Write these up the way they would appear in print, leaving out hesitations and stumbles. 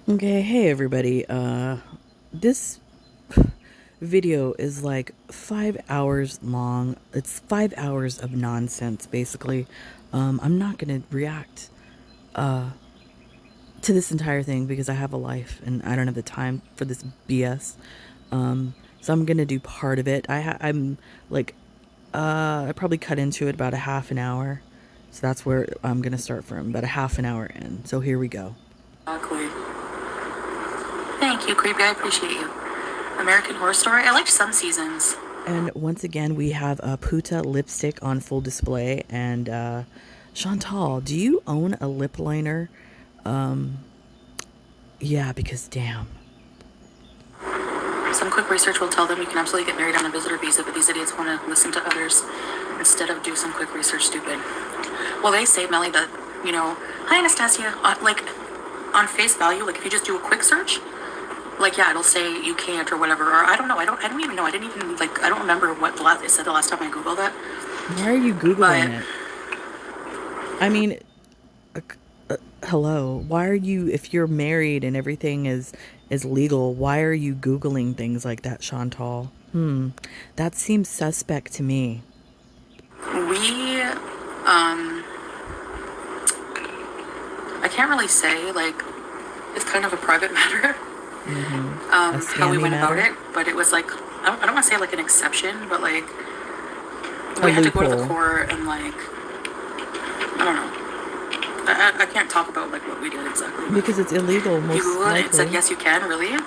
Okay, hey everybody. This video is like 5 hours long. It's 5 hours of nonsense, basically. I'm not gonna react to this entire thing because I have a life and I don't have the time for this BS. So I'm gonna do part of it. I'm like, I probably cut into it about a half an hour. So that's where I'm gonna start from, about a half an hour in. So here we go. Exactly. Thank you, Creepy. I appreciate you. American Horror Story. I liked some seasons. And once again, we have a Puta lipstick on full display. And Chantal, do you own a lip liner? Yeah, because damn. Some quick research will tell them you can absolutely get married on a visitor visa, but these idiots want to listen to others instead of do some quick research. Stupid. Well, they say, Melly, that hi Anastasia. Like on face value, like if you just do a quick search, like yeah, it'll say you can't or whatever. Or I don't know. I don't even know. I didn't even like. I don't remember what it said the last time I googled it. Why are you Googling But it? I mean, hello. Why are you, if you're married and everything is legal, why are you Googling things like that, Chantal? That seems suspect to me. we, I can't really say like it's kind of a private matter. A How we scammy went about matter? it, but it was like I don't want to say like an exception, but like A we had to go to the loophole. court and like I don't know. I can't talk about like what we did exactly, but Because it's illegal, if you most Google it, it said likely. yes you can. Really?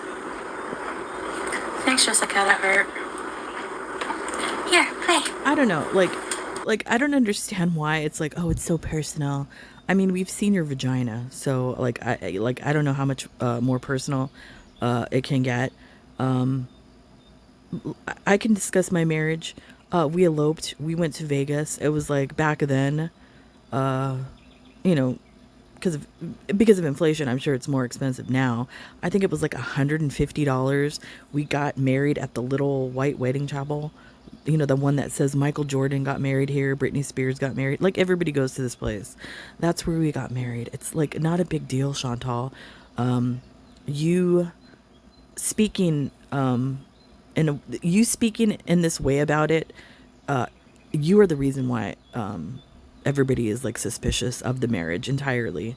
Thanks, Jessica. That hurt. Here, hey. I don't know. Like I don't understand why it's like, oh, it's so personal. I mean, we've seen your vagina, so like I don't know how much more personal it can get. I can discuss my marriage. We eloped. We went to Vegas. It was like back then, you know, because of inflation, I'm sure it's more expensive now. I think it was like $150. We got married at the little white wedding chapel. You know, the one that says Michael Jordan got married here, Britney Spears got married. Like everybody goes to this place. That's where we got married. It's like not a big deal, Chantal. You speaking you speaking in this way about it, you are the reason why everybody is like suspicious of the marriage entirely.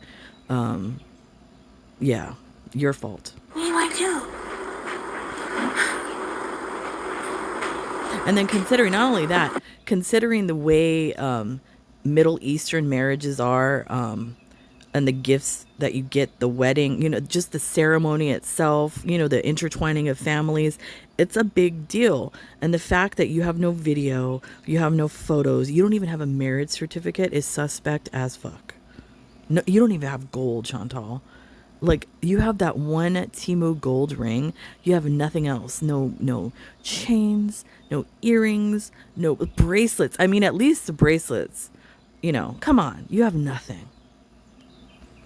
Yeah, your fault. What do you want to do? And then considering not only that, considering the way Middle Eastern marriages are, and the gifts that you get, the wedding, just the ceremony itself, the intertwining of families, it's a big deal. And the fact that you have no video, you have no photos, you don't even have a marriage certificate is suspect as fuck. No, you don't even have gold, Chantal. Like you have that one Timu gold ring. You have nothing else. No chains, no earrings, no bracelets. I mean, at least the bracelets. Come on. You have nothing.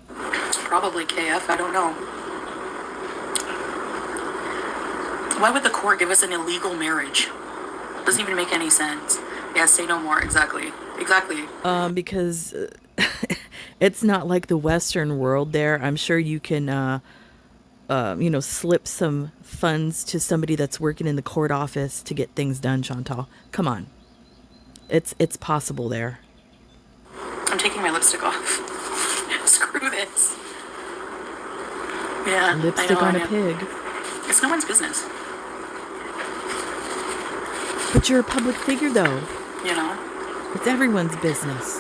Probably KF. I don't know. Why would the court give us an illegal marriage? Doesn't even make any sense. Yeah, say no more. Exactly. Exactly. Because it's not like the Western world there. I'm sure you can slip some funds to somebody that's working in the court office to get things done, Chantal. Come on. It's possible there. I'm taking my lipstick off. Screw this. Yeah, I know, Lipstick I on a know. pig. It's no one's business, But you're a public figure though. you know? It's everyone's business.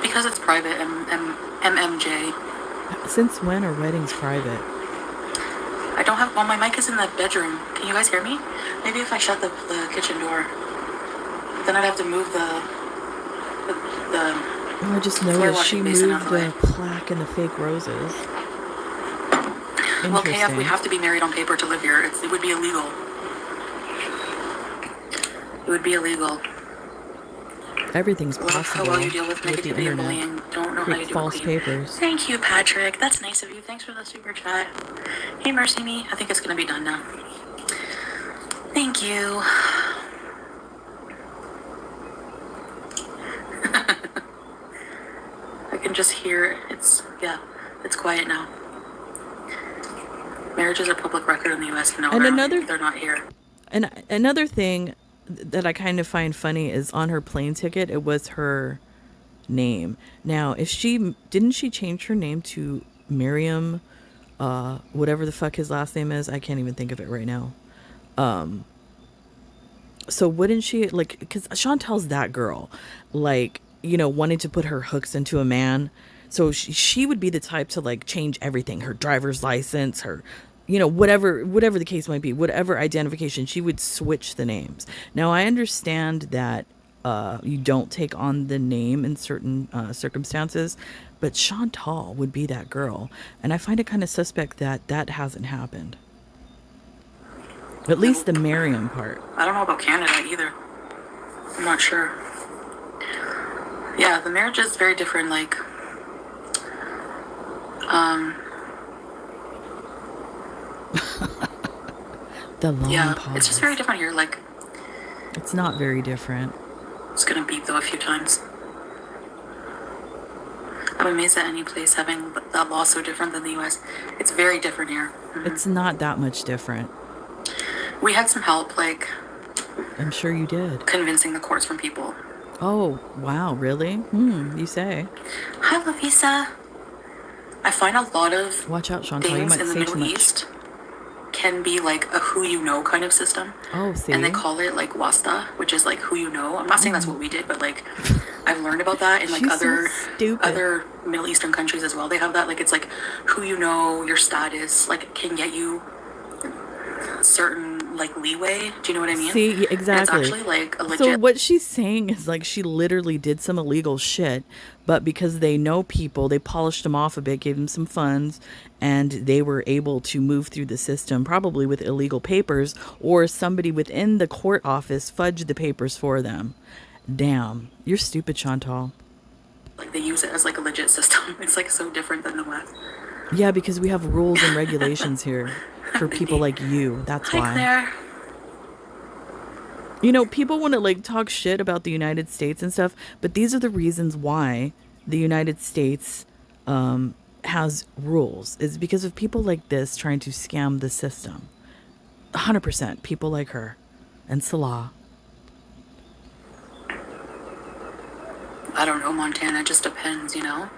Because it's private, MMJ. Since when are weddings private? I don't have, well, my mic is in the bedroom. Can you guys hear me? Maybe if I shut the kitchen door, then I'd have to move the Oh, I just floor noticed she washing basin out moved of the way. the plaque and the fake roses. Well, KF, we Interesting. have to be married on paper to live here. It would be illegal. It would be illegal. Everything's Love how well you possible deal with with the negativity and internet. bullying. Don't know how Create you do it false clean. papers. Thank you, Patrick. That's nice of you. Thanks for the super chat. Hey, Mercy Me. I think it's going to be done now. Thank you. I can just here. It's quiet now. Marriages are public record in the U.S. No, And they're not here. And another thing that I kind of find funny is on her plane ticket, it was her name. Now, if she didn't she change her name to Miriam, whatever the fuck his last name is, I can't even think of it right now. So wouldn't she, like, because Chantel's that girl, like, you know, wanting to put her hooks into a man. So she would be the type to like change everything, her driver's license, her, you know, whatever the case might be, whatever identification, she would switch the names. Now I understand that you don't take on the name in certain circumstances, but Chantal would be that girl, and I find it kind of suspect that that hasn't happened. At least the Miriam part. I don't know about Canada either. I'm not sure. Yeah, the marriage is very different. Like, The long yeah, pause. it's just very different here. Like, It's not very different. it's gonna beep though a few times. I'm amazed at any place having that law so different than the U.S. It's very different here. It's not that much different. We had some help, like I'm sure you did. convincing the courts from people. Oh, wow, really? You say. Hi, Lavisa. I find a lot of Watch out, Chantal, you things might in the say too Middle much. East can be like a who you know kind of system. Oh, see? And they call it like wasta, which is like who you know. I'm not saying that's what we did, but like I've learned about that in like She's so stupid. other Middle Eastern countries as well. They have that, like it's like who you know, your status, like can get you certain like leeway. Do you know what I mean? See, And it's exactly. actually like a legit. So what she's saying is like she literally did some illegal shit, but because they know people, they polished them off a bit, gave them some funds, and they were able to move through the system, probably with illegal papers, or somebody within the court office fudged the papers for them. Damn, you're stupid, Chantal. like they use it as like a legit system. It's like so different than the West. Yeah, because we have rules and regulations here for people like you. That's Hi, why. Claire. You know, people want to like talk shit about the United States and stuff, but these are the reasons why the United States has rules. It's because of people like this trying to scam the system. 100% people like her and Salah. I don't know, Montana. It just depends, you know?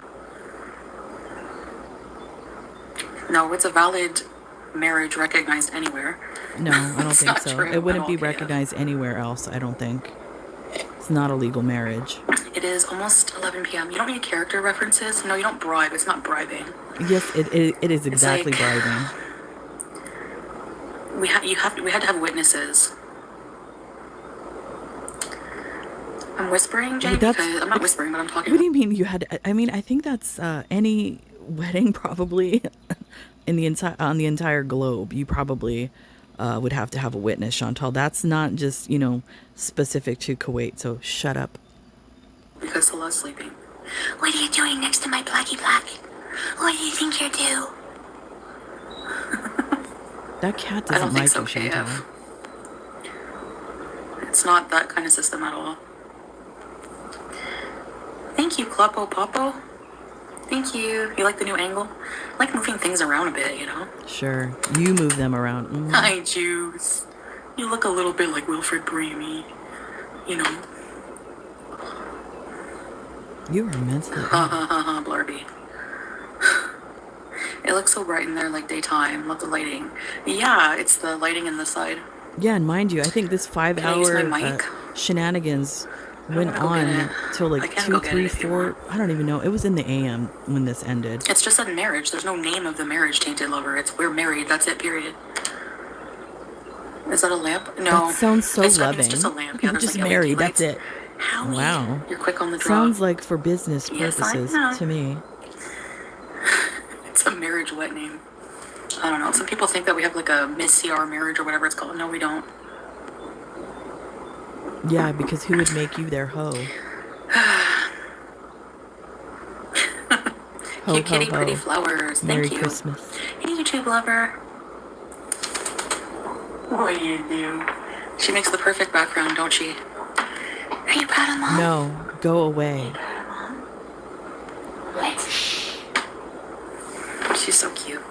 No, it's a valid marriage recognized anywhere. No, I don't It's think not so. true It wouldn't at be all, yeah. recognized anywhere else, I don't think. It's not a legal marriage. It is almost 11 p.m. You don't need character references. No, you don't bribe. It's not bribing. Yes, it is exactly like- bribing. We had to have witnesses. I'm whispering, Jay, That's- because I'm not whispering, but I'm talking. What do you mean you had? I mean, I think that's any wedding probably in the entire globe. You probably would have to have a witness, Chantal. That's not just specific to Kuwait. So shut up. Because Salah's sleeping. What are you doing next to my blacky black? What do you think you're doing? That cat I don't doesn't think like so, you, Chantal. KF. It's not that kind of system at all. Thank you, Kloppo Popo. Thank you. You like the new angle? I like moving things around a bit, you know? Sure, you move them around. Hi, Juice. You look a little bit like Wilfred Bramey. You know? You are mentally Ha ill. ha ha ha, Blarby. It looks so bright in there like daytime. Love the lighting. Yeah, it's the lighting in the side. Yeah, and mind you, I think this I use 5-hour my mic? shenanigans went wanna go get on it. till I like can 2, go get 3, it if you 4. want. I don't even know. It was in the AM when this ended. It's just a marriage. There's no name of the marriage, Tainted Lover. It's we're married. That's it, period. Is that a lamp? No. That sounds so it's, loving. It's just a lamp. Yeah, We're there's just like LED married. lights. That's it. Howie, Wow. You're quick on the draw. Sounds like for business Yes, I purposes know. to me. It's a marriage wet name. I don't know. Some people think that we have like a Miss CR marriage or whatever it's called. No, we don't. Yeah, because who would make you their hoe? Ho, Cute kitty, ho, pretty ho. flowers. Merry Thank you. Christmas. Hey, YouTube lover. What do you do? She makes the perfect background, don't she? Are you proud of Mom? No, go away. What? She's so cute.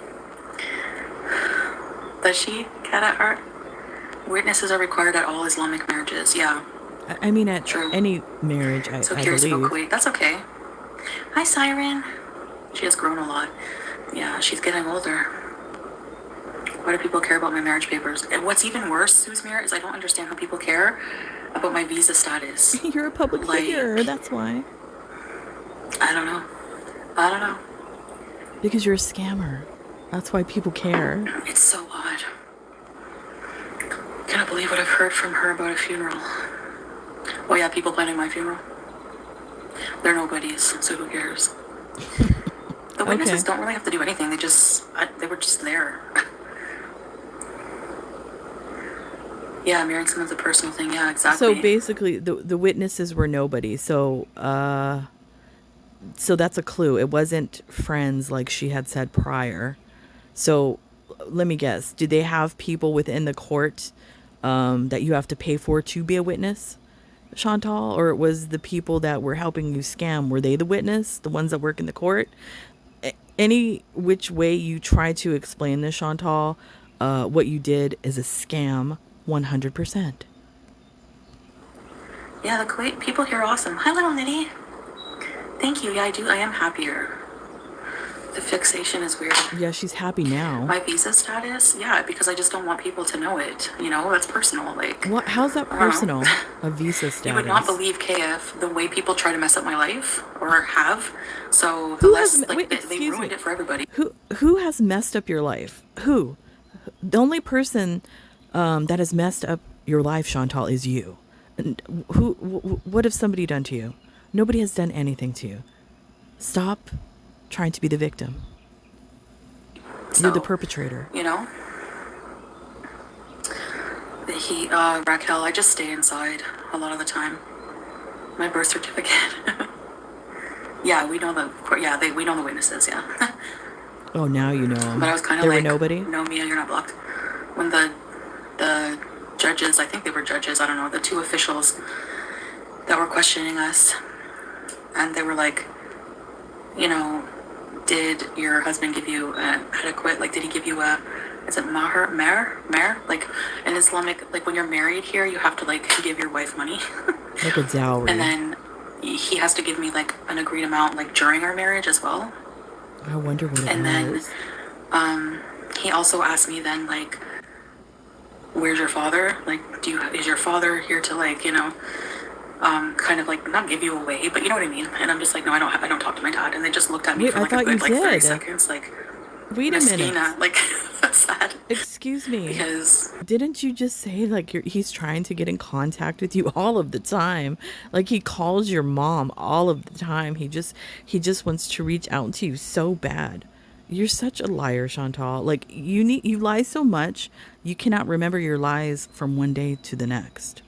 Does she? Cat at heart? Witnesses are required at all Islamic marriages. Yeah, I mean, at true. any marriage, So I curious about believe. Kuwait. That's okay. Hi, Siren. She has grown a lot. Yeah, she's getting older. Why do people care about my marriage papers? And what's even worse, Suzmir, is I don't understand how people care about my visa status. You're a public figure. Like, That's why. I don't know. I don't know. Because you're a scammer. That's why people care. It's so odd. Cannot believe what I've heard from her about a funeral. Oh yeah, people planning my funeral. They're nobodies, so who cares? The witnesses don't really have to do anything. They were just there. Yeah, marrying someone's a personal thing. Yeah, exactly. So basically, the witnesses were nobody. So so that's a clue. It wasn't friends like she had said prior. So let me guess. Do they have people within the court that you have to pay for to be a witness, Chantal? Or it was the people that were helping you scam? Were they the witness? The ones that work in the court? Any which way you try to explain this, Chantal, what you did is a scam 100%. Yeah, the Kuwait people here are awesome. Hi, little Nitty. Thank you. Yeah, I do. I am happier. The fixation is weird. Yeah, she's happy now. My visa status? Yeah, because I just don't want people to know it. You know, that's personal. Like, What? How's that I don't know. personal? A visa status? You would not believe, KF, the way people try to mess up my life, or have. So the Who less, has? like, Wait, they excuse ruined me. it for everybody. Who has messed up your life? Who? The only person that has messed up your life, Chantal, is you. And what have somebody done to you? Nobody has done anything to you. Stop trying to be the victim. You're the So, perpetrator. you know, Raquel, I just stay inside a lot of the time. My birth certificate. Yeah, we know we know the witnesses, yeah. Oh, now you know them. But I was kind of There like, were nobody? no, Mia, you're not blocked. When the judges, I think they were judges, I don't know, the two officials that were questioning us, and they were like, you know, did your husband give you adequate, like, did he give you is it mahr? Like, in Islamic, like, when you're married here, you have to, like, give your wife money. Like a dowry. And then he has to give me, like, an agreed amount, like, during our marriage as well. I wonder what it And then was. he also asked me then, like, where's your father? Like, is your father here to, like, you know, kind of like not give you away, but you know what I mean? And I'm just like, no, I don't talk to my dad. And they just looked at me Wait, for I like a thought you good like 30 did. seconds, like, Wait a Miss minute. Gina, like, that's sad. Excuse me. Because Didn't you just say like he's trying to get in contact with you all of the time? Like he calls your mom all of the time. He just wants to reach out to you so bad. You're such a liar, Chantal. Like you lie so much, you cannot remember your lies from one day to the next.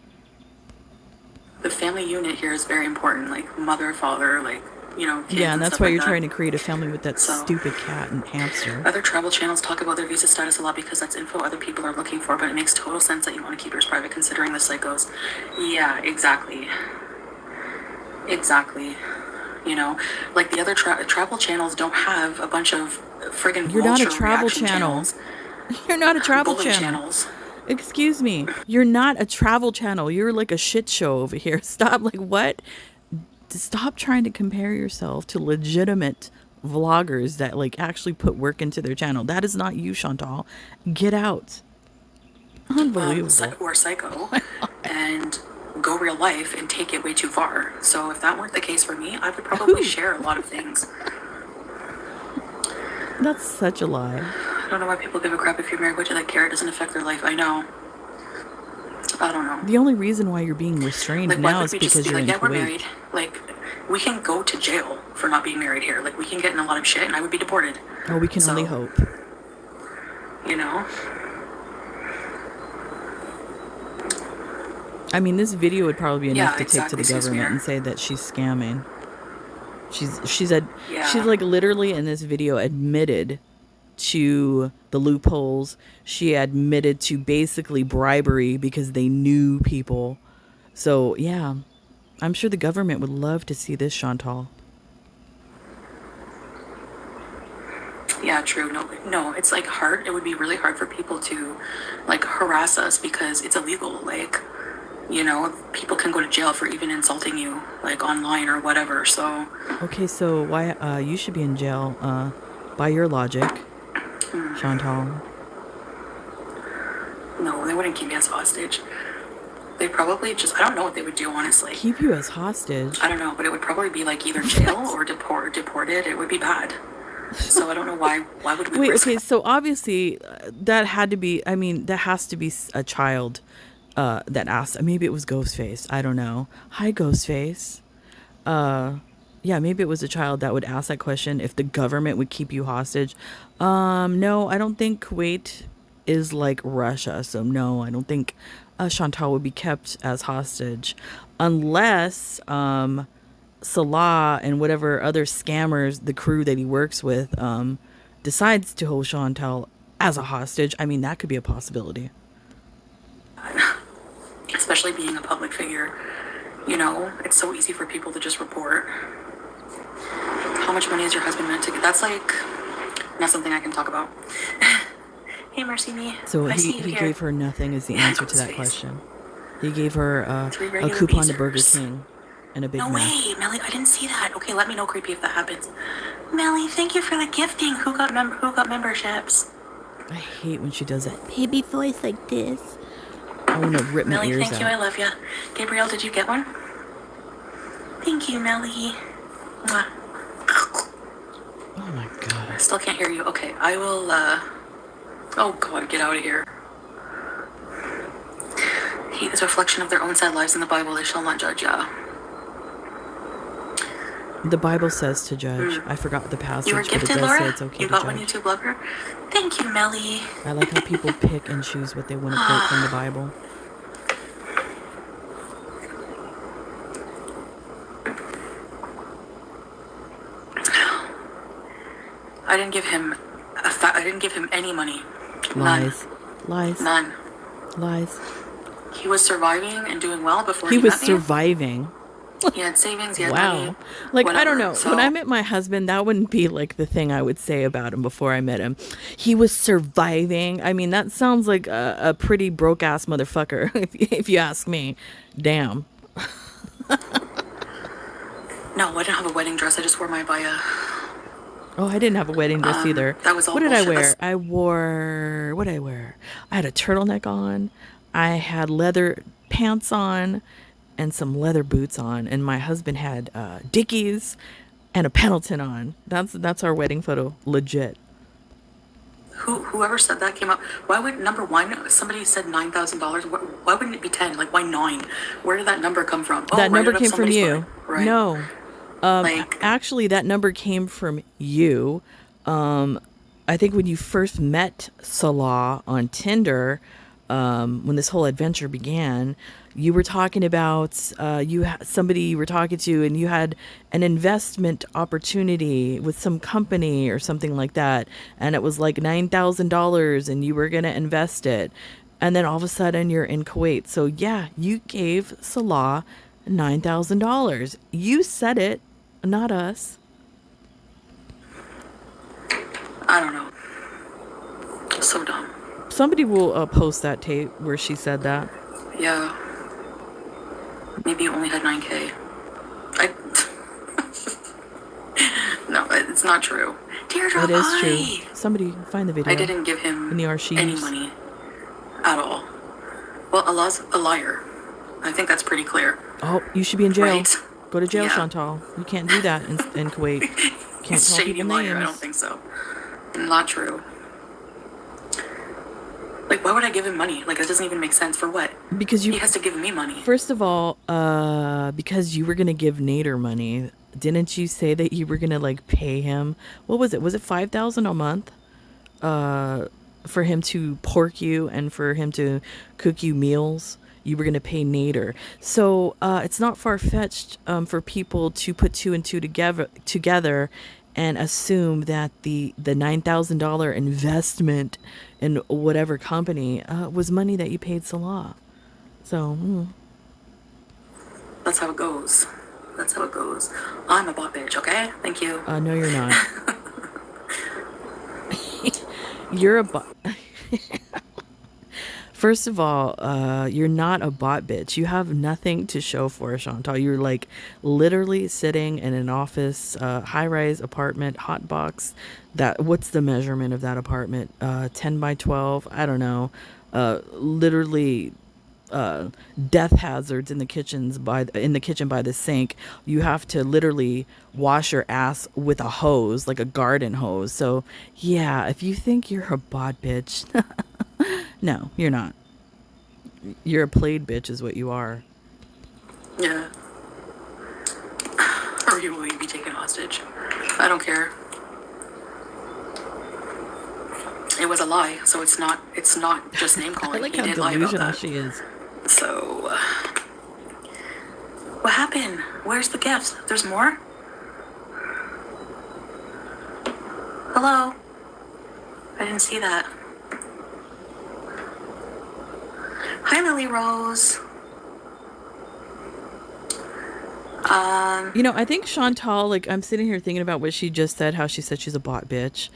the family unit here is very important, like mother, father, like, you know, kids Yeah, and and that's stuff why like you're that. trying to create a family with that So- stupid cat and hamster. Other travel channels talk about their visa status a lot because that's info other people are looking for, but it makes total sense that you want to keep yours private considering the site goes. Yeah, exactly. Exactly. You know, like the other travel channels don't have a bunch of friggin' You're not a vulture travel reaction channel. channels, You're not a travel bully channel. channels. Excuse me. You're not a travel channel. You're like a shit show over here. Stop. Like what? Stop trying to compare yourself to legitimate vloggers that like actually put work into their channel. That is not you, Chantal. Get out. Unbelievable. Who are psycho and go real life and take it way too far. So if that weren't the case for me, I would probably share a lot of things. That's such a lie. I don't know why people give a crap if you're married. What you like care? It doesn't affect their life. I know. I don't know. The only reason why you're being restrained Like, why now could is we just because be you're like, in yeah, we're Kuwait. married. Like, we can go to jail for not being married here. Like, we can get in a lot of shit, and I would be deported. Oh, we can So- only hope. You know? I mean, this video would probably be enough Yeah, to take to the exactly, government Suzmir. and say that she's scamming. She's Yeah. like literally in this video admitted to the loopholes. She admitted to basically bribery because they knew people. So yeah, I'm sure the government would love to see this, Chantal. Yeah, Yeah, true. No, no, it's like hard. It would be really hard for people to like harass us because it's illegal. Like, people can go to jail for even insulting you, like online or whatever. So, Okay, so why you should be in jail by your logic, Chantal. no, they wouldn't keep me as hostage. They probably just, I don't know what they would do, honestly. Keep you as hostage. I don't know, but it would probably be like either jail What? or deported. It would be bad. So I don't know why would we Wait, risk okay, that? so obviously that had to be, I mean, that has to be a child that asked. Maybe it was Ghostface. I don't know. Hi, Ghostface. Uh, yeah, maybe it was a child that would ask that question if the government would keep you hostage. No, I don't think Kuwait is like Russia. So no, I don't think Chantal would be kept as hostage unless Salah and whatever other scammers, the crew that he works with, decides to hold Chantal as a hostage. I mean, that could be a possibility. Especially being a public figure. It's so easy for people to just report. How much money is your husband meant to get? That's like not something I can talk about. Hey, Mercy Me. So I see you he here. gave her nothing is the answer to that Ghostface. question. He gave her Three a regular coupon to Burger Bezers. King and a Big No Mac. way, Melly. I didn't see that. Okay, let me know, creepy, if that happens. Melly, thank you for the gifting. Who got memberships? I hate when she does that baby voice like this. I want to rip my Melly, ears thank you. I out. love you. Gabrielle, did you get one? Thank you, Melly. Mwah. Oh my god. Still can't hear you. Okay, I will. Oh God, get out of here. Hate is a reflection of their own sad lives in the Bible. They shall not judge. Yeah. The Bible says to judge. I forgot the You were passage, but it gifted, does say Laura? it's okay You to got one judge. YouTube lover? Thank you, Melly. I like how people pick and choose what they want to quote from the Bible. I didn't give him I didn't give him any money. None. Lies. Lies. None. Lies. He was surviving and doing well before He he was met me. surviving. He had savings, he had money, Wow. Like, I don't whatever. know. So, When I met my husband, that wouldn't be like the thing I would say about him before I met him. He was surviving. I mean, that sounds like a pretty broke ass motherfucker, if you ask me. Damn. no, I didn't have a wedding dress. I just wore my Via. Oh, I didn't have a wedding dress either. That was all What did I bullshit. wear? What did I wear? I had a turtleneck on. I had leather pants on and some leather boots on. And my husband had Dickies and a Pendleton on. That's our wedding photo. Legit. Whoever said that came up. Why would number one? Somebody said $9,000. Why wouldn't it be 10? Like why 9? Where did that number come from? Oh, That write number it up came from somebody's you. line. Right. No. Like Actually, that number came from you. I think when you first met Salah on Tinder, when this whole adventure began, you were talking about somebody you were talking to, and you had an investment opportunity with some company or something like that, and it was like $9,000, and you were gonna invest it, and then all of a sudden you're in Kuwait. So yeah, you gave Salah $9,000. You said it, not us. I don't know. So dumb. Somebody will post that tape where she said that. Yeah. Maybe you only had 9K. I. No, it's not true. Teardrop, It is hi. true. Somebody find the video. I didn't give him In the any archives. money at all. Well, Allah's a liar. I think that's pretty clear. Oh, you should be in jail. Right. Go to jail, Yeah. Chantal. You can't do that in Kuwait. Can't He's tell shady people liar. I don't names. think so. Not true. Like, why would I give him money? Like, that doesn't even make sense. For what? Because He you, has to give me money. first of all, because you were gonna give Nader money. Didn't you say that you were gonna like pay him? What was it? Was it 5,000 a month? For him to pork you and for him to cook you meals. You were going to pay Nader. So it's not far-fetched for people to put two and two together and assume that the $9,000 investment in whatever company was money that you paid Salah. So, That's how it goes. That's how it goes. I'm a bot bitch, okay? Thank you. no, you're not. You're a bot. First of all, you're not a bot bitch. You have nothing to show for it, Chantal. You're like literally sitting in an office, high-rise apartment, hot box. What's the measurement of that apartment? 10 by 12? I don't know. Literally death hazards in the kitchen by the sink. You have to literally wash your ass with a hose, like a garden hose. So yeah, if you think you're a bot bitch, no, you're not. You're a played bitch, is what you are. Yeah. Or you will be taken hostage. I don't care. It was a lie, so it's not just name I calling. like He how did lie about delusional that. she is. So, what happened? Where's the gifts? There's more? Hello? I didn't see that. Hi, Lily Rose. I think Chantal, like, I'm sitting here thinking about what she just said, how she said she's a bot bitch.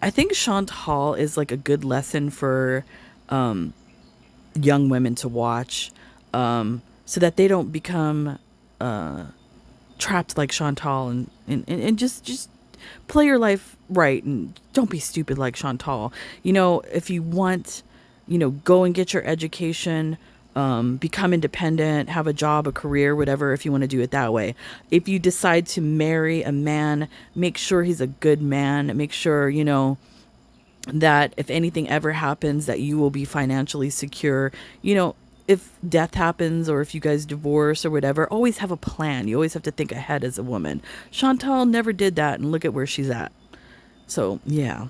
I think Chantal is like a good lesson for young women to watch, so that they don't become trapped like Chantal, and just play your life right and don't be stupid like Chantal. If you want, go and get your education, become independent, have a job, a career, whatever, if you want to do it that way. If you decide to marry a man, make sure he's a good man. Make sure, that if anything ever happens, that you will be financially secure. If death happens or if you guys divorce or whatever, always have a plan. You always have to think ahead as a woman. Chantal never did that, and look at where she's at. So yeah.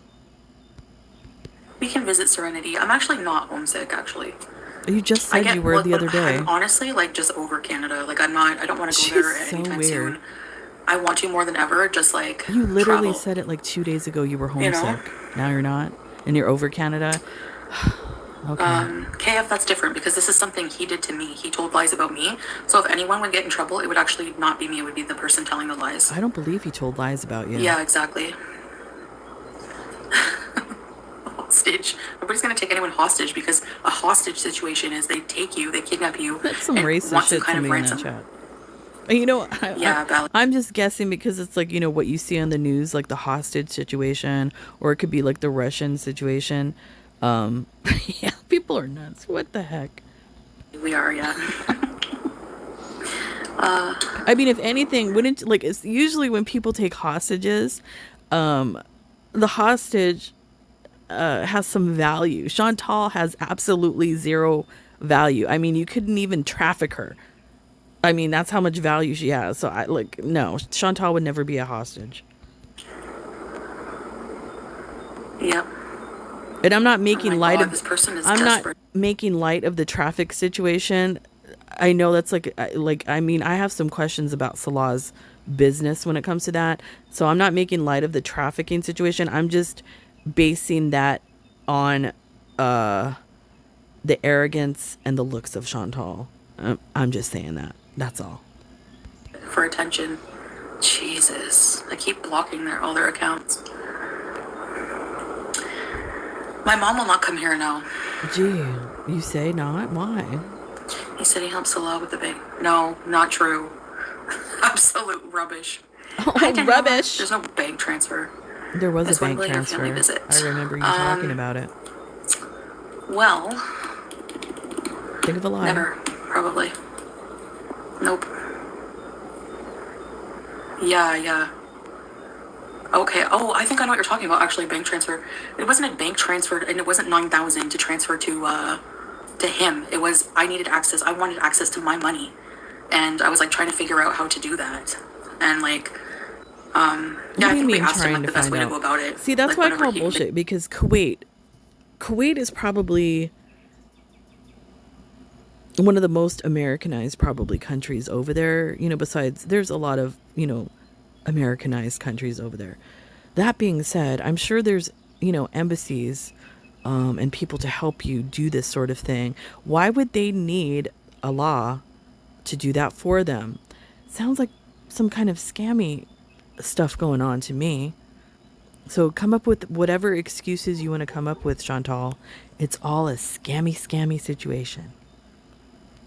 We can visit Serenity. I'm actually not homesick, actually. You just said you were the other day. I'm honestly like just over Canada. Like I don't want to go She's there so anytime weird. soon. I want to more than ever, just like You literally travel. said it like 2 days ago you were You know? homesick. Now you're not, and you're over Canada. Okay. KF, that's different because this is something he did to me. He told lies about me. So if anyone would get in trouble, it would actually not be me. It would be the person telling the lies. I don't believe he told lies about you. Yeah, exactly. Hostage. Nobody's gonna take anyone hostage because a hostage situation is they take you, they kidnap you, That's some and racist want some shit kind to of me in that ransom. chat. Yeah, I'm just guessing because it's like, what you see on the news, like the hostage situation, or it could be like the Russian situation. Yeah, people are nuts. What the heck? we are, yeah. I mean, if anything, wouldn't, like, it's usually when people take hostages, the hostage has some value. Chantal has absolutely zero value. I mean, you couldn't even traffic her. I mean, that's how much value she has. So no, Chantal would never be a hostage. Yep. And I'm not Oh making my light God, of, this person is I'm not desperate. making light of the traffic situation. I know that's I mean, I have some questions about Salah's business when it comes to that. So I'm not making light of the trafficking situation. I'm just basing that on the arrogance and the looks of Chantal. I'm just saying that. That's all. For attention. Jesus. I keep blocking all their accounts. My mom will not come here now. Gee, you say not? Why? He said he helps Salah with the bank. No, not true. Absolute rubbish. Hi, Oh, Daniela. rubbish. There's no bank transfer. There was This a bank one will your family transfer. visit. I remember you talking about it. Well, Think of a lie. never. Probably. Nope. Yeah. Okay. Oh, I think I know what you're talking about. Actually, bank transfer. It wasn't a bank transfer, and it wasn't 9,000 to transfer to him. It was I needed access. I wanted access to my money, and I was like trying to figure out how to do that. And like, What yeah, do I you think we mean asked him trying like to the best find way to out? go about it. See, that's like, why I whenever call he- bullshit, because Kuwait is probably one of the most Americanized probably countries over there. Besides, there's a lot of, Americanized countries over there. That being said, I'm sure there's, embassies and people to help you do this sort of thing. Why would they need a law to do that for them? Sounds like some kind of scammy stuff going on to me. So come up with whatever excuses you want to come up with, Chantal. It's all a scammy situation.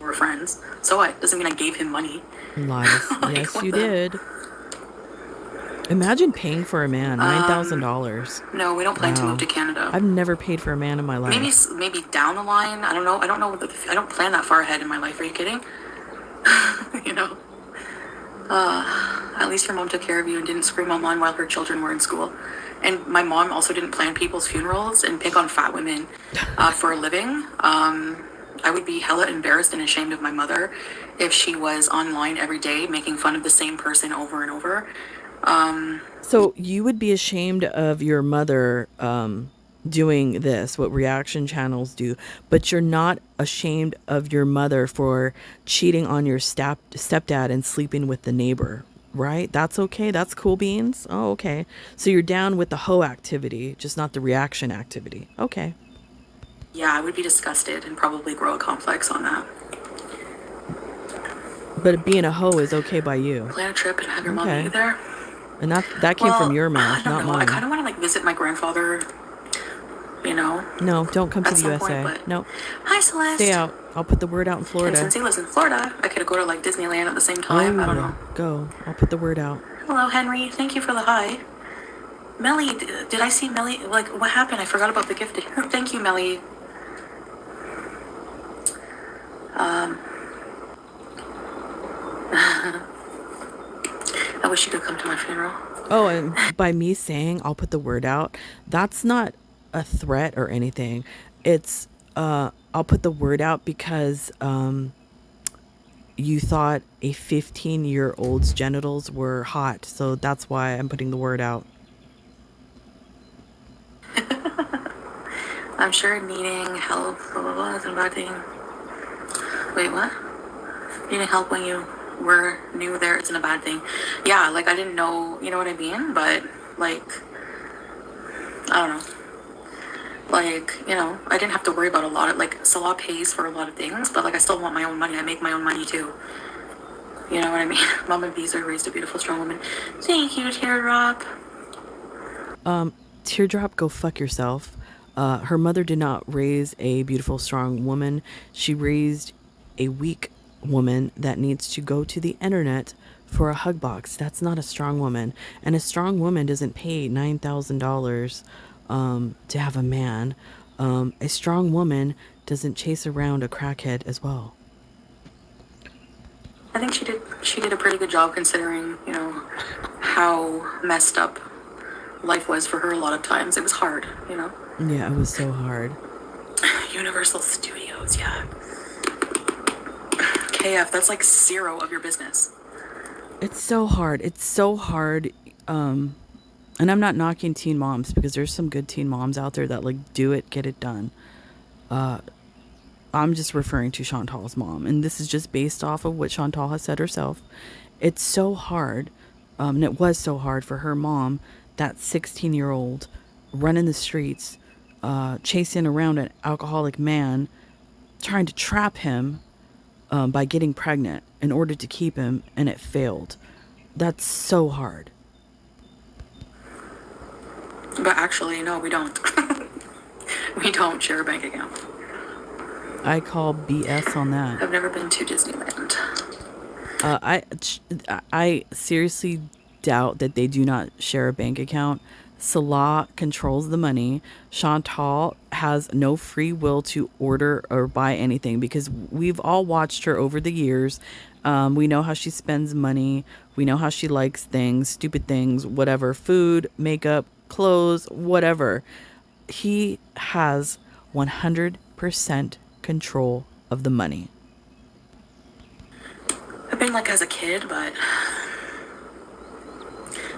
We're friends. So what? Doesn't mean I gave him money. Lies. Like, Yes, what you the? did. Imagine paying for a man $9,000. No, we don't plan to move Wow. to Canada. I've never paid for a man in my Maybe, life. maybe down the line. I don't know. I don't know. I don't plan that far ahead in my life. Are you kidding? You know. At least your mom took care of you and didn't scream online while her children were in school. And my mom also didn't plan people's funerals and pick on fat women for a living. I would be hella embarrassed and ashamed of my mother if she was online every day making fun of the same person over and over. So you would be ashamed of your mother doing this, what reaction channels do, but you're not ashamed of your mother for cheating on your stepdad and sleeping with the neighbor, right? That's okay. That's cool beans. Oh, okay. So you're down with the hoe activity, just not the reaction activity. Okay. Yeah, I would be disgusted and probably grow a complex on that. But being a hoe is okay by you. Plan a trip and have your mom meet you Okay. there. And that came from Well, your I mouth, don't not know. I kind mine. of want to like visit my grandfather, you know, No, don't come to at the some point. USA. But No, hi, stay Celeste. out. I'll put the word out in And Florida. since he lives in Florida, I could go to like Disneyland at the same time. I don't Oh, know. go. I'll put the word out. Hello, Henry. Thank you for the hi. Melly, did I see Melly? Like, what happened? I forgot about the gift. Thank you, Melly. I wish you could come to my funeral. Oh, and by me saying I'll put the word out, that's not a threat or anything. It's I'll put the word out because you thought a 15-year-old's genitals were hot. So that's why I'm putting the word out. I'm sure needing help, blah, blah, blah, is a bad thing. Wait, what? Needing help when you were new there isn't a bad thing. Yeah, like I didn't know, you know what I mean? But, like, I don't know. Like, you know, I didn't have to worry about a lot of, like, Salah pays for a lot of things, but, like, I still want my own money. I make my own money, too. You know what I mean? Mama Visa raised a beautiful, strong woman. Thank you, Teardrop. Teardrop, go fuck yourself. Her mother did not raise a beautiful, strong woman. She raised a weak woman that needs to go to the internet for a hug box. That's not a strong woman. And a strong woman doesn't pay $9,000 to have a man. A strong woman doesn't chase around a crackhead as well. I think she did a pretty good job considering, you know, how messed up life was for her a lot of times. It was hard, you know. Yeah, it was so hard. Universal Studios, yeah. KF, that's like zero of your business. It's so hard. It's so hard. And I'm not knocking teen moms because there's some good teen moms out there that like do it, get it done. I'm just referring to Chantal's mom, and this is just based off of what Chantal has said herself. It's so hard, and it was so hard for her mom, that 16-year-old, running the streets, chasing around an alcoholic man, trying to trap him by getting pregnant in order to keep him, and it failed. That's so hard. But actually, no, we don't. We don't share a bank account. I call BS on that. I've never been to Disneyland. Uh, I, I seriously doubt that they do not share a bank account. Salah controls the money. Chantal has no free will to order or buy anything because we've all watched her over the years. We know how she spends money. We know how she likes things, stupid things, whatever, food, makeup, clothes, whatever. He has 100% control of the money. I've been like as a kid, but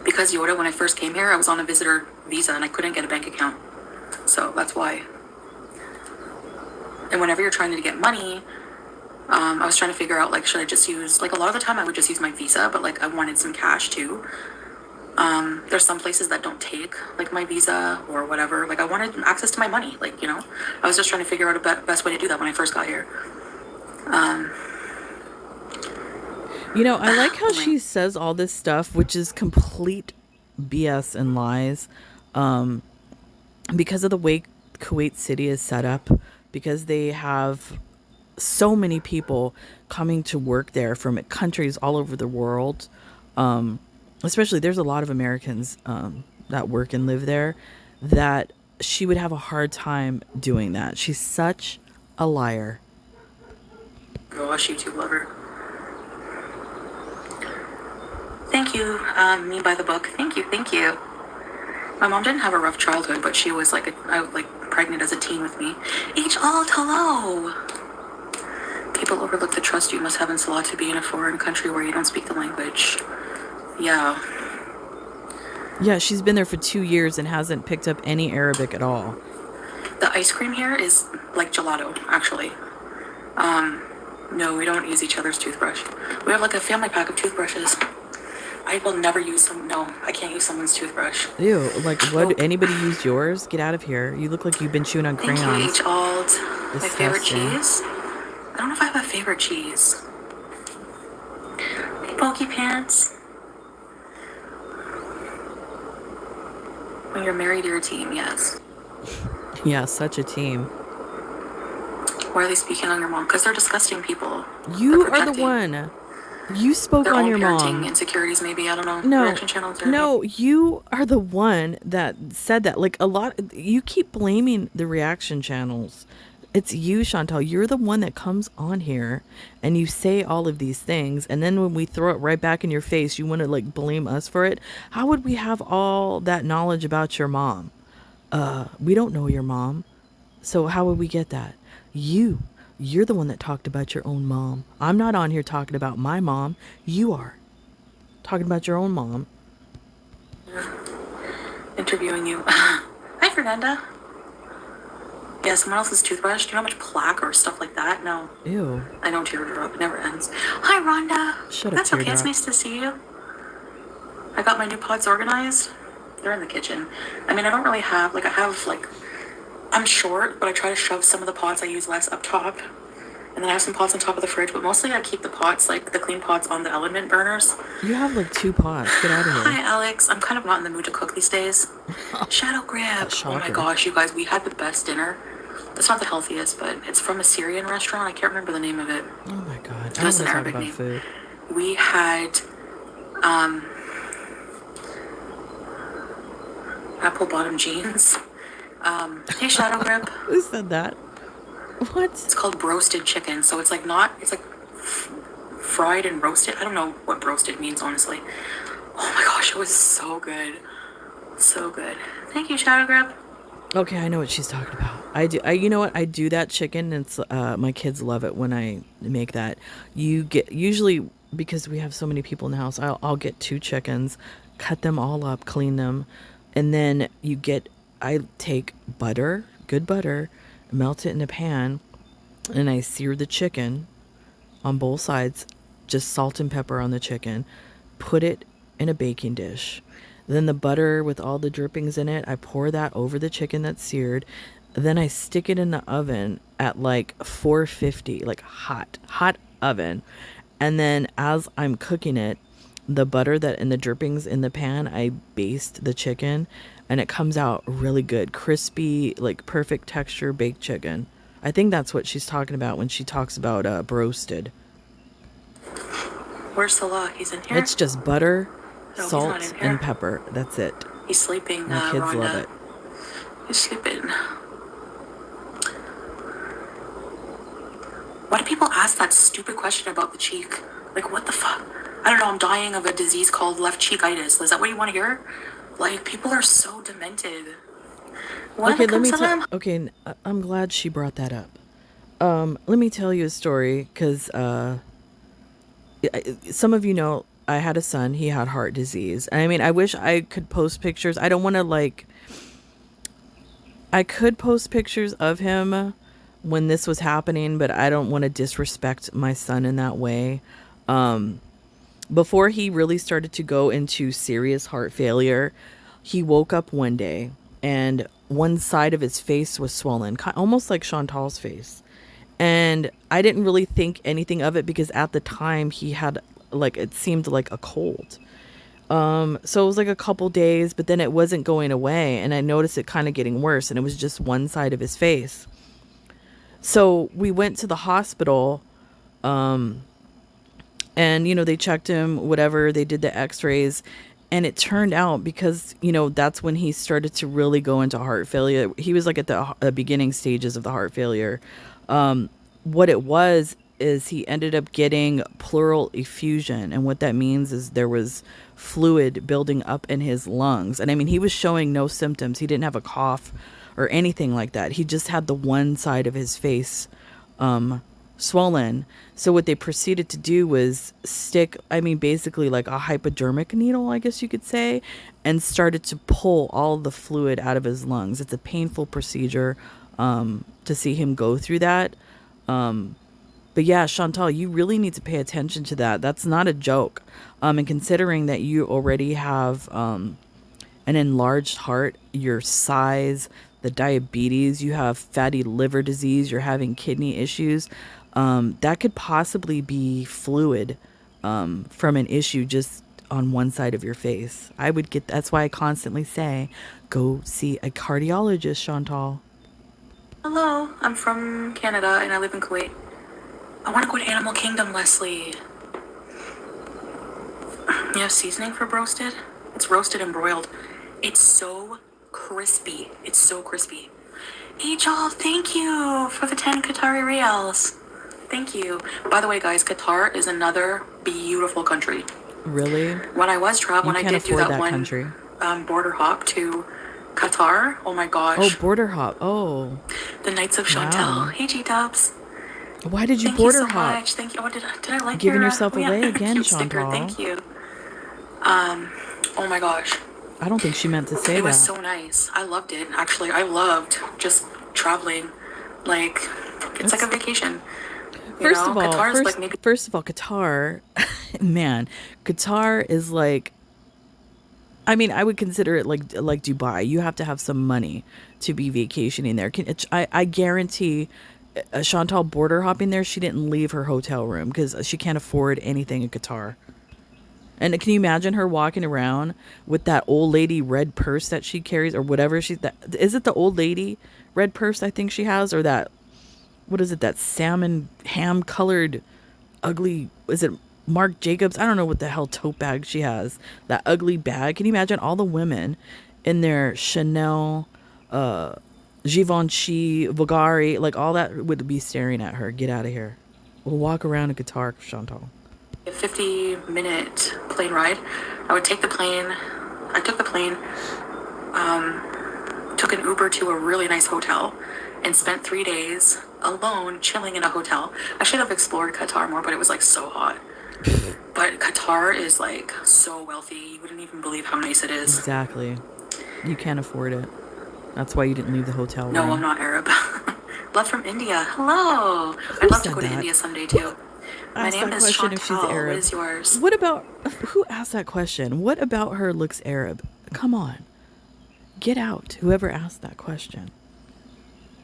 because Yoda, when I first came here, I was on a visitor visa and I couldn't get a bank account. So that's why. And whenever you're trying to get money, I was trying to figure out like, should I just use, like a lot of the time I would just use my visa, but like I wanted some cash too. There's some places that don't take like my visa or whatever. Like I wanted access to my money. Like, you know, I was just trying to figure out a best way to do that when I first got here. You know, I like how she says all this stuff, which is complete BS and lies. Because of the way Kuwait City is set up, because they have so many people coming to work there from countries all over the world. Especially, there's a lot of Americans that work and live there. That she would have a hard time doing that. She's such a liar. Gosh, YouTube lover. Thank you, me by the book. Thank you, thank you. My mom didn't have a rough childhood, but she was like pregnant as a teen with me. H. Alt, hello. People overlook the trust you must have in Salah to be in a foreign country where you don't speak the language. Yeah. Yeah, she's been there for 2 years and hasn't picked up any Arabic at all. The ice cream here is like gelato, actually. No, we don't use each other's toothbrush. We have like a family pack of toothbrushes. I will never use some. No, I can't use someone's toothbrush. Ew, like what? Nope. Anybody used yours? Get out of here. You look like you've been chewing on Thank you, crayons. H. Alt. My favorite Disgusting. cheese? I don't know if I have a favorite cheese. Hey, Pokey Pants. When you're married, you're a team, yes. Yeah, such a team. Why are they speaking on your mom? Because they're disgusting people. You They're are the projecting one. You spoke their on own your parenting mom. insecurities, maybe. I don't know. No, Reaction channels. Or no, you are the one that said that. Like a lot, you keep blaming the reaction channels. It's you, Chantal. You're the one that comes on here and you say all of these things. And then when we throw it right back in your face, you want to like blame us for it. How would we have all that knowledge about your mom? We don't know your mom. So how would we get that? You're the one that talked about your own mom. I'm not on here talking about my mom. You are talking about your own mom. interviewing you. Hi, Fernanda. Yeah, someone else's toothbrush. Do you know how much plaque or stuff like that? No. Ew. I know teardrop. It never ends. Hi, Rhonda. Shut up, That's okay. It's teardrop. nice to see you. I got my new pots organized. They're in the kitchen. I mean, I don't really have, like, I'm short, but I try to shove some of the pots I use less up top. And then I have some pots on top of the fridge, but mostly I keep the pots, like the clean pots on the element burners. You have like 2 pots. Get out of here. Hi, Alex. I'm kind of not in the mood to cook these days. Shadow Grip. Oh my Shocker. gosh, you guys, we had the best dinner. It's not the healthiest, but it's from a Syrian restaurant. I can't remember the name of it. Oh my god. I It don't was want an to talk Arabic about name. food. We had apple bottom jeans. Hey, Shadow Grip. Who said that? What? It's called roasted chicken. So it's like not, it's like fried and roasted. I don't know what roasted means, honestly. Oh my gosh, it was so good. So good. Thank you, Shadow Grip. Okay, I know what she's talking about. I do. You know what? I do that chicken, and it's, my kids love it when I make that. You get usually because we have so many people in the house. I'll get 2 chickens, cut them all up, clean them, and then you get. I take butter, good butter, melt it in a pan, and I sear the chicken on both sides, just salt and pepper on the chicken, put it in a baking dish. Then the butter with all the drippings in it, I pour that over the chicken that's seared. Then I stick it in the oven at like 450, like hot oven. And then as I'm cooking it, the butter that and the drippings in the pan, I baste the chicken and it comes out really good, crispy, like perfect texture baked chicken. I think that's what she's talking about when she talks about broasted. Where's Salah? He's in here. It's just butter, No, he's not salt, in here. and pepper. That's it. He's sleeping. My kids Rhonda. love it. He's sleeping. Why do people ask that stupid question about the cheek? Like, what the fuck? I don't know. I'm dying of a disease called left cheekitis. Is that what you want to hear? Like, people are so demented. Okay, let me tell. Okay, I'm glad she brought that up. Let me tell you a story because some of you know I had a son. He had heart disease. I mean, I wish I could post pictures. I don't want to like. I could post pictures of him when this was happening, but I don't want to disrespect my son in that way. Before he really started to go into serious heart failure, he woke up one day and one side of his face was swollen, almost like Chantal's face. And I didn't really think anything of it because at the time he had like, it seemed like a cold. So it was like a couple days, but then it wasn't going away, and I noticed it kind of getting worse, and it was just one side of his face. So we went to the hospital, and they checked him, whatever, they did the x-rays, and it turned out, because that's when he started to really go into heart failure. He was like at the beginning stages of the heart failure. What it was is he ended up getting pleural effusion, and what that means is there was fluid building up in his lungs. And I mean, he was showing no symptoms. He didn't have a cough or anything like that. He just had the one side of his face swollen. So what they proceeded to do was stick, I mean, basically like a hypodermic needle, I guess you could say, and started to pull all the fluid out of his lungs. It's a painful procedure to see him go through that. But yeah, Chantal, you really need to pay attention to that. That's not a joke. And considering that you already have an enlarged heart, your size, the diabetes, you have fatty liver disease, you're having kidney issues, that could possibly be fluid from an issue just on one side of your face. That's why I constantly say, go see a cardiologist, Chantal. Hello, I'm from Canada and I live in Kuwait. I want to go to Animal Kingdom, Leslie. You have seasoning for roasted? It's roasted and broiled. It's so crispy. It's so crispy. Angel, thank you for the 10 Qatari Rials. Thank you. By the way, guys, Qatar is another beautiful country. Really? When I was traveling, You when I can't did do afford that one country. border hop to Qatar. Oh my Oh, gosh. border hop. Oh, The Knights of Chantel. wow. Hey, G-Dubs. Why did you Thank you border so hop? much. Thank you. Oh, did I like Giving your yourself away again, cute sticker? Chantal. Thank you. Oh my gosh. I don't think she meant to say It was that. so nice. I loved it. Actually, I loved just traveling. Like, it's like a vacation. First of all, Qatar is like maybe. Qatar, man, Qatar is like, I mean, I would consider it like Dubai. You have to have some money to be vacationing there. I guarantee Chantal border hopping there, she didn't leave her hotel room because she can't afford anything in Qatar. And can you imagine her walking around with that old lady red purse that she carries, or whatever is it the old lady red purse I think she has, or that, what is it, that salmon ham colored ugly, is it Marc Jacobs? I don't know what the hell tote bag she has. That ugly bag. Can you imagine all the women in their Chanel, Givenchy, Bulgari, like all that would be staring at her. Get out of here. We'll walk around in Qatar, Chantal. A 50-minute plane ride. I would take the plane. I took the plane, took an Uber to a really nice hotel, and spent 3 days alone chilling in a hotel. I should have explored Qatar more, but it was like so hot. But Qatar is like so wealthy. You wouldn't even believe how nice it is. Exactly. You can't afford it. That's why you didn't leave the hotel No, room. I'm not Arab. Love from India. Hello. I'd love to go to India someday too. My Ask name that is question if she's Chantal. Arab. What is yours? What about, who asked that question? What about her looks Arab? Come on. Get out. Whoever asked that question.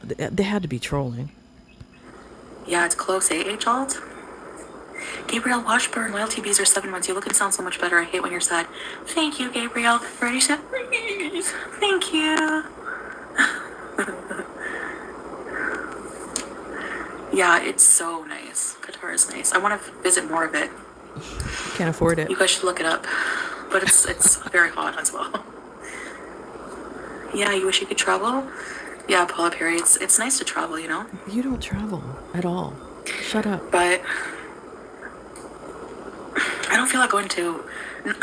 They had to be trolling. Yeah, it's close, eh, H-Alt? Gabriel Washburn, loyalty bees are 7 months. You look and sound so much better. I hate when you're sad. Thank you, Gabriel. Ready, set, freeze. Thank you. Yeah, it's so nice. Qatar is nice. I want to visit more of it. Can't afford it. You guys should look it up. But it's very hot as well. Yeah, you wish you could travel? Yeah, Paula Perry, it's nice to travel, you know? You don't travel at all. Shut up. But I don't feel like going to.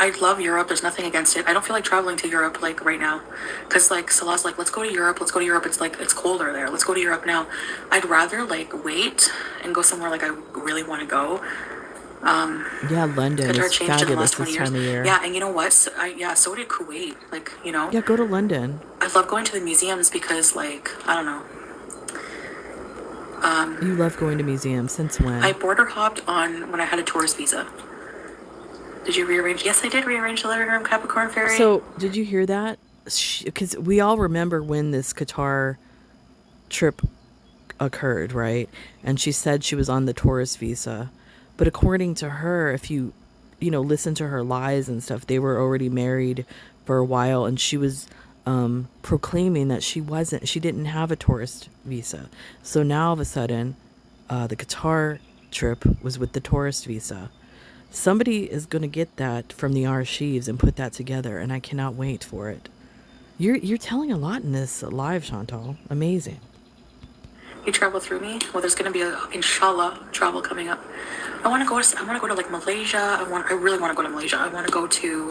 I love Europe. There's nothing against it. I don't feel like traveling to Europe like right now, because like Salah's like, let's go to Europe. Let's go to Europe. It's like it's colder there. Let's go to Europe now. I'd rather like wait and go somewhere like I really want to go. Yeah, London Qatar is changed in the fabulous last 20 this years. time of year. Yeah, and you know what? So did Kuwait. Like, you know. Yeah, go to London. I love going to the museums because like I don't know. You love going to museums. Since when? I border hopped on when I had a tourist visa. Did you rearrange? Yes, I did rearrange the living room, Capricorn Fairy. So, did you hear that? Because we all remember when this Qatar trip occurred, right? And she said she was on the tourist visa. But according to her, if you listen to her lies and stuff. They were already married for a while, and she was proclaiming that she didn't have a tourist visa. So now all of a sudden, the Qatar trip was with the tourist visa. Somebody is going to get that from the archives and put that together, and I cannot wait for it. You're telling a lot in this live, Chantal. Amazing. You travel through me. Well, there's gonna be a inshallah travel coming up. I want to go to like Malaysia. I really want to go to Malaysia. I want to go to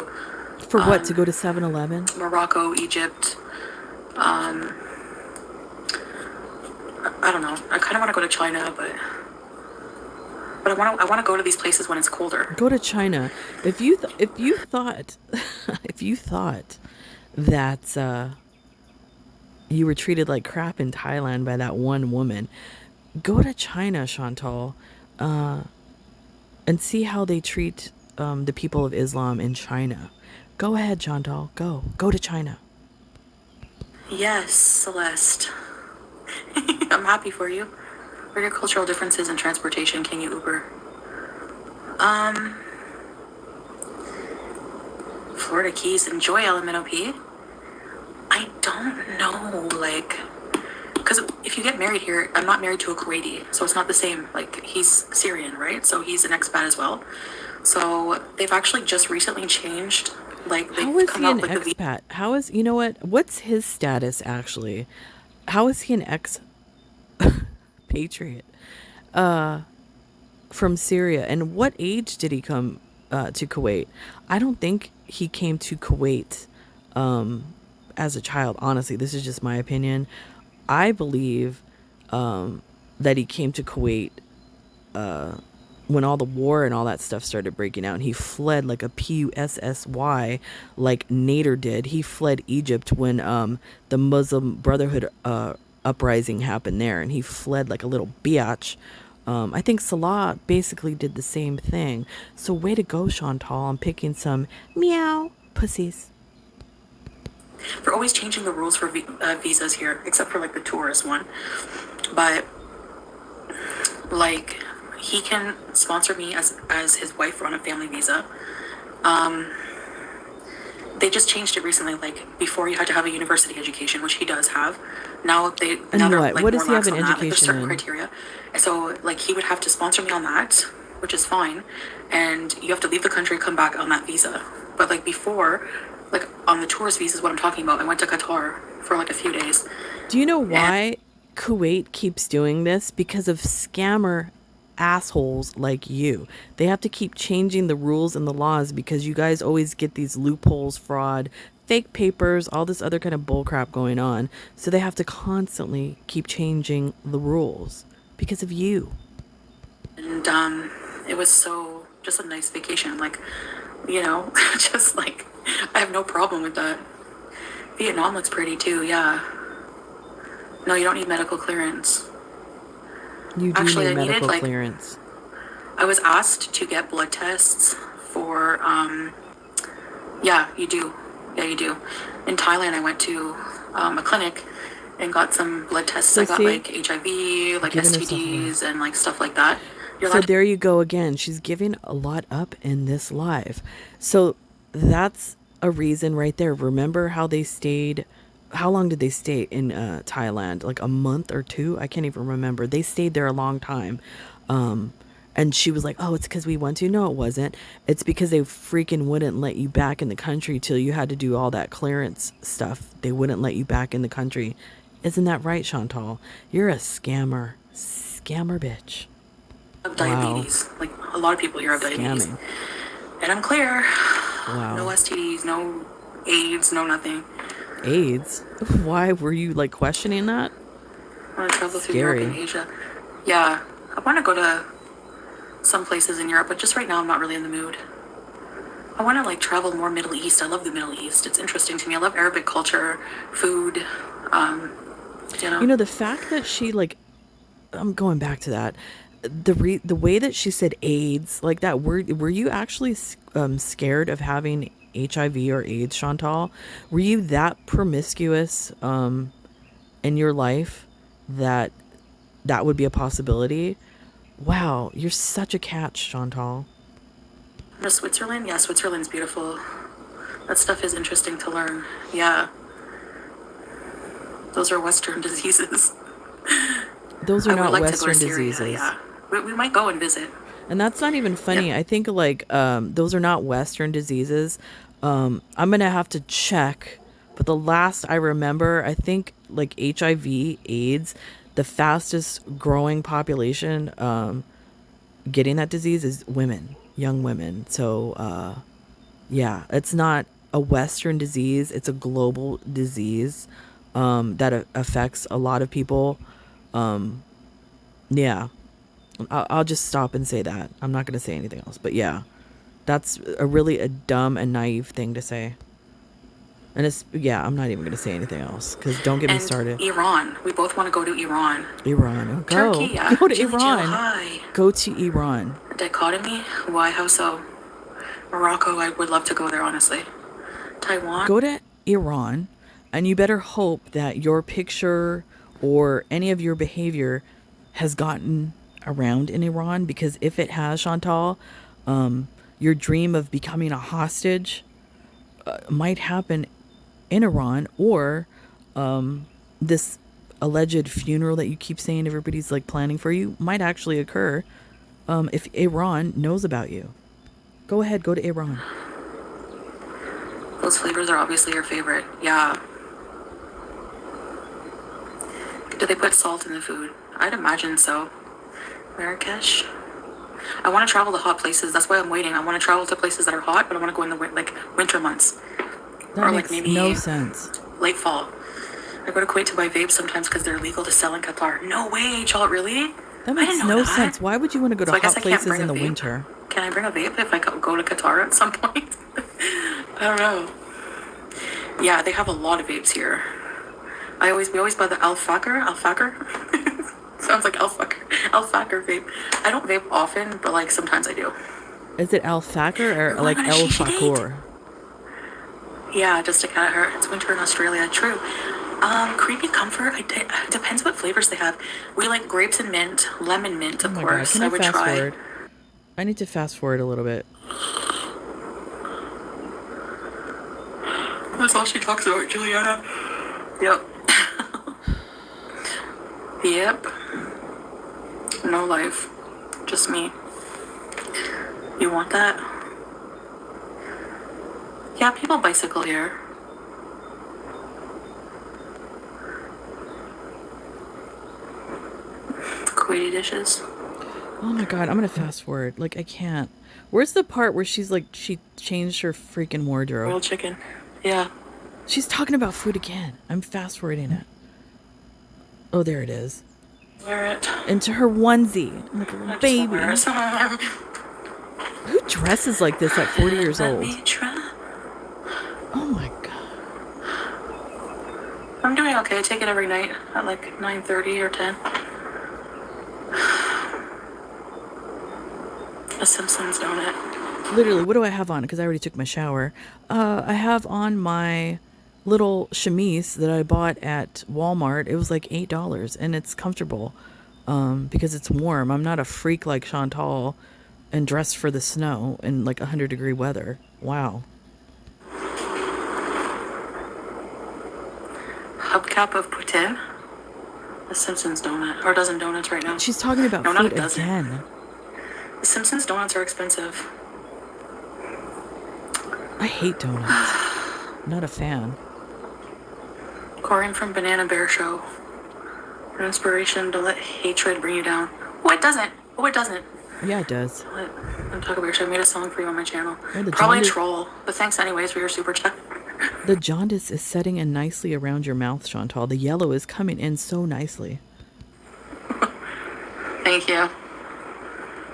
For what? To go to 7-Eleven? Morocco, Egypt. I don't know. I kind of want to go to China, but I want to go to these places when it's colder. Go to China. If you thought if you thought that you were treated like crap in Thailand by that one woman, go to China, Chantal, and see how they treat the people of Islam in China. Go ahead, Chantal. Go to China. Yes, Celeste. I'm happy for you. What are your cultural differences in transportation? Can you Uber? Florida Keys. Enjoy LMNOP. I don't know, like, because if you get married here, I'm not married to a Kuwaiti, so it's not the same. Like, he's Syrian, right? So he's an expat as well. So they've actually just recently changed. Like, How they've is come he an out with the expat? How is, you know what? What's his status actually? How is he an expatriate from Syria? And what age did he come to Kuwait? I don't think he came to Kuwait as a child. Honestly, this is just my opinion. I believe that he came to Kuwait when all the war and all that stuff started breaking out, and he fled like a PUSSY, like Nader did. He fled Egypt when the Muslim Brotherhood uprising happened there, and he fled like a little biatch. I think Salah basically did the same thing. So way to go, Chantal. I'm picking some meow pussies. They're always changing the rules for visas here, except for like the tourist one. But like, he can sponsor me as his wife on a family visa. They just changed it recently. Like, before you had to have a university education, which he does have. And Now they're what? like What more does he have lax an on that. Like, there's education certain in? criteria. So like, he would have to sponsor me on that, which is fine. And you have to leave the country, come back on that visa. But like before, like on the tourist visa is what I'm talking about. I went to Qatar for like a few days. Do you know And why Kuwait keeps doing this? Because of scammer assholes like you. They have to keep changing the rules and the laws because you guys always get these loopholes, fraud, fake papers, all this other kind of bullcrap going on. So they have to constantly keep changing the rules because of you. and it was so just a nice vacation. Like, just like, I have no problem with that. Vietnam looks pretty too. Yeah. No, you don't need medical clearance. You do Actually, need I needed medical like clearance. I was asked to get blood tests for yeah, you do. Yeah, you do. In Thailand, I went to a clinic and got some blood tests. So I got see, like HIV, like giving herself away. STDs, and like stuff like that. You're So allowed to. there you go again. She's giving a lot up in this live. So that's a reason right there. Remember how they stayed? How long did they stay in Thailand? Like a month or two? I can't even remember. They stayed there a long time. Um, and she was like, "Oh, it's because we want to." No, it wasn't. It's because they freaking wouldn't let you back in the country till you had to do all that clearance stuff. They wouldn't let you back in the country. Isn't that right, Chantal? You're a scammer. Scammer bitch. Have Wow. diabetes. Like a lot of people here have diabetes, Scamming. and I'm clear. No Wow. STDs, no AIDS, no nothing. AIDS? Why were you like questioning that? I want to travel through Europe and Scary. Asia. Yeah, I want to go to some places in Europe, but just right now I'm not really in the mood. I want to like travel more Middle East. I love the Middle East. It's interesting to me. I love Arabic culture, food. Um, you know. The fact that she like I'm going back to that. The way that she said AIDS like that, were you actually scared of having HIV or AIDS, Chantal? Were you that promiscuous in your life that that would be a possibility? Wow, you're such a catch, Chantal. The Switzerland? Yeah, Switzerland's beautiful. That stuff is interesting to learn. Yeah. Those are Western diseases. Those are I would not like to go to Western Syria, diseases. yeah. We might go and visit. And that's not even Yep. funny. I think like those are not Western diseases. I'm gonna have to check, but the last I remember, I think like HIV, AIDS, the fastest growing population getting that disease is women, young women. So yeah, it's not a Western disease; it's a global disease that affects a lot of people. Yeah, I'll just stop and say that. I'm not going to say anything else. But yeah, that's a dumb and naive thing to say. And it's, yeah, I'm not even going to say anything else because don't get me And started. Iran. We both want to go to Iran. Iran. Oh, Turkey, go. yeah. Go to Jilly Jill, Iran. hi. Go to Iran. Dichotomy? Why? How so? Morocco, I would love to go there, honestly. Taiwan? Go to Iran. And you better hope that your picture or any of your behavior has gotten around in Iran because if it has, Chantal, your dream of becoming a hostage might happen in Iran, or this alleged funeral that you keep saying everybody's like planning for you might actually occur if Iran knows about you. Go ahead, go to Iran. Those flavors are obviously your favorite. Yeah. Do they put salt in the food? I'd imagine so. Marrakesh? I want to travel to hot places. That's why I'm waiting. I want to travel to places that are hot, but I want to go in the like winter months. That Or like makes maybe no sense. late fall. I go to Kuwait to buy vapes sometimes because they're legal to sell in Qatar. No way, y'all, really? That I didn't makes know no that. sense. Why would you want to go to So I guess hot I can't places bring in a the vape. winter? Can I bring a vape if I go to Qatar at some point? I don't know. Yeah, they have a lot of vapes here. We always buy the Al Fakr. Sounds like Al Fakr vape. I don't vape often, but like sometimes I do. Is it Al Fakr We're or going like on a El shisha date. Fakur? Yeah, just to kind of hurt. It's winter in Australia. True. Creepy comfort. Depends what flavors they have. We like grapes and mint, lemon mint, Oh of my god, course. can I I would fast try. forward? I need to fast forward a little bit. That's all she talks about, Juliana. Yep. Yep. No life. Just me. You want that? Yeah, people bicycle here. Kuwaiti dishes. Oh my god, I'm gonna fast forward. Like I can't. Where's the part where she's like she changed her freaking wardrobe? Grilled chicken. Yeah. She's talking about food again. I'm fast forwarding it. Oh, there it is. Wear it. Into her onesie, like a little I just won't wear baby. it. Who dresses like this at 40 years Let old? me try. Oh my god. I'm doing okay. I take it every night at like 9:30 or 10. A Simpsons donut. Literally, what do I have on? Because I already took my shower. I have on my little chemise that I bought at Walmart. It was like $8 and it's comfortable because it's warm. I'm not a freak like Chantal and dressed for the snow in like 100-degree weather. Wow. Hubcap of Putin. A Simpsons donut. Or dozen donuts right now. She's talking about No, not food a dozen. again. The Simpsons donuts are expensive. I hate donuts. Not a fan. Corin from Banana Bear Show. An inspiration to let hatred bring you down. Oh, it doesn't. Oh, it doesn't. Yeah, it does. I'm talking about I made a song for you on my channel. Oh, the Probably a jaundice- troll, but thanks anyways for your super chat. The jaundice is setting in nicely around your mouth, Chantal. The yellow is coming in so nicely. Thank you.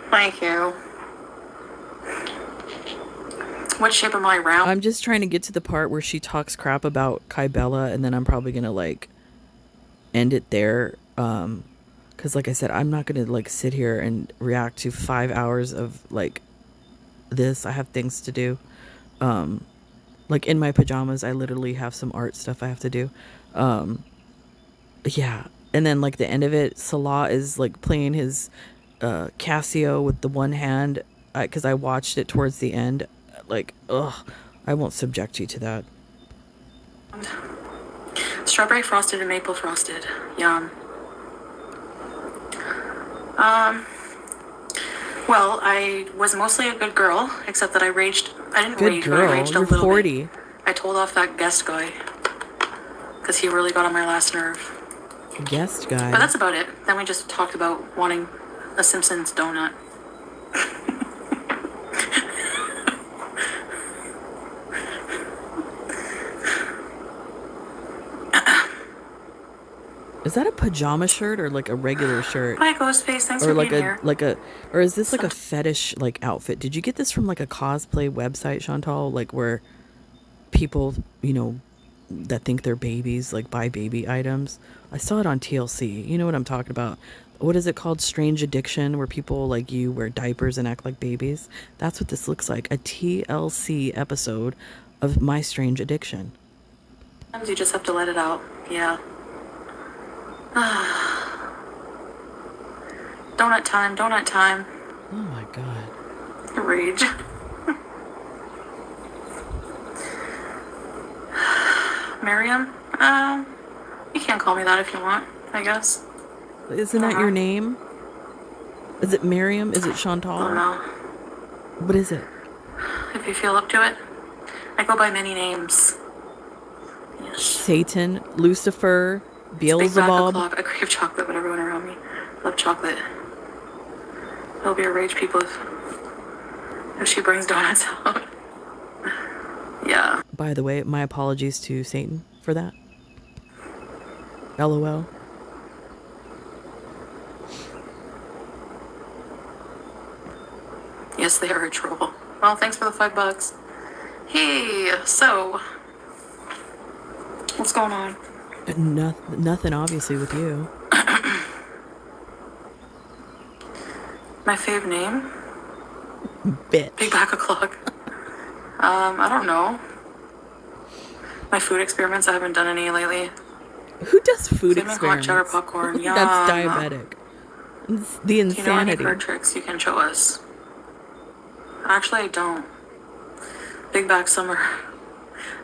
Thank you. What shape am I, round? I'm just trying to get to the part where she talks crap about Kybella, and then I'm probably gonna like end it there. Because like I said, I'm not gonna like sit here and react to 5 hours of like this. I have things to do. Like in my pajamas, I literally have some art stuff I have to do. Yeah, and then like the end of it, Salah is like playing his Casio with the one hand because I watched it towards the end. Like, ugh, I won't subject you to that. Strawberry frosted and maple frosted. Yum. Um, well, I was mostly a good girl, except that I raged. I didn't Good rage, but I girl. raged a You're little 40. bit. I told off that guest guy because he really got on my last nerve. Guest But guy. that's about it. Then we just talked about wanting a Simpsons donut. Is that a pajama shirt or like a regular shirt? Bye, Ghostface. Thanks Or for like being here. or is this like a fetish like outfit? Did you get this from like a cosplay website, Chantal? Like where people, that think they're babies, like buy baby items? I saw it on TLC. You know what I'm talking about? What is it called? Strange Addiction, where people like you wear diapers and act like babies. That's what this looks like. A TLC episode of My Strange Addiction. Sometimes you just have to let it out. Yeah. Donut time, donut time. Oh my god. Rage. Miriam? You can call me that if you want, I guess. Isn't that your name? Is it Miriam? Is it I don't Chantal? know. What is it? If you feel up to it. I go by many names. Yes. Satan, Lucifer, Big Black Beelzebub. O'Clock. I crave chocolate, but everyone around me love chocolate. There'll be a rage people if she brings donuts out. Yeah. By the way, my apologies to Satan for that. LOL. Yes, they are a troll. Well, thanks for the $5. Hey, so what's going on? Nothing, obviously, with you. My fave name? Bitch. Big Black O'Clock. I don't know. My food experiments, I haven't done any lately. Who does food Cinnamon hot experiments? cheddar popcorn. Yum. That's diabetic. It's the Do you know any insanity. card tricks you can show us? Actually, I don't. Big back summer.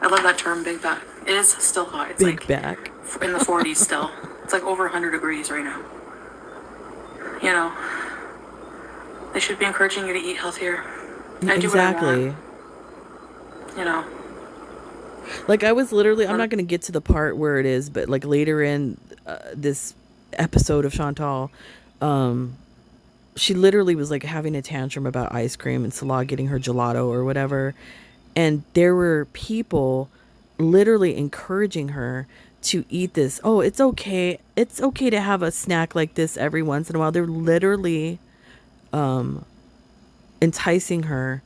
I love that term, big back. It is still hot. It's Big like back. in the 40s still. It's like over 100 degrees right now. You know, they should be encouraging you to eat healthier. I do what I Exactly. want, you know. Like I was literally, I'm not going to get to the part where it is, but like later in this episode of Chantal, she literally was like having a tantrum about ice cream and Salah getting her gelato or whatever. And there were people literally encouraging her to eat this. Oh, it's okay. It's okay to have a snack like this every once in a while. They're literally enticing her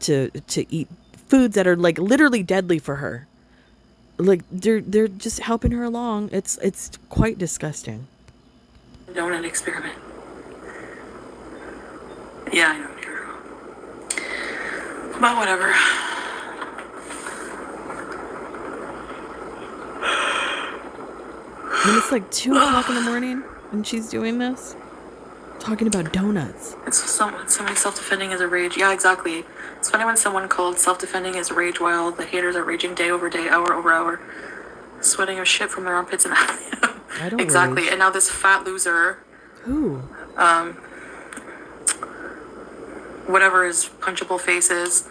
to eat foods that are like literally deadly for her. Like they're just helping her along. It's quite disgusting. Donut experiment. Yeah, I know. But whatever. And it's like 2 o'clock in the morning and she's doing this, talking about donuts. It's somebody self-defending is a rage. Yeah, exactly. It's funny when someone called self-defending is rage while the haters are raging day over day, hour over hour, sweating of shit from their armpits and I don't exactly. rage. And now this fat loser, Who? whatever his punchable face is,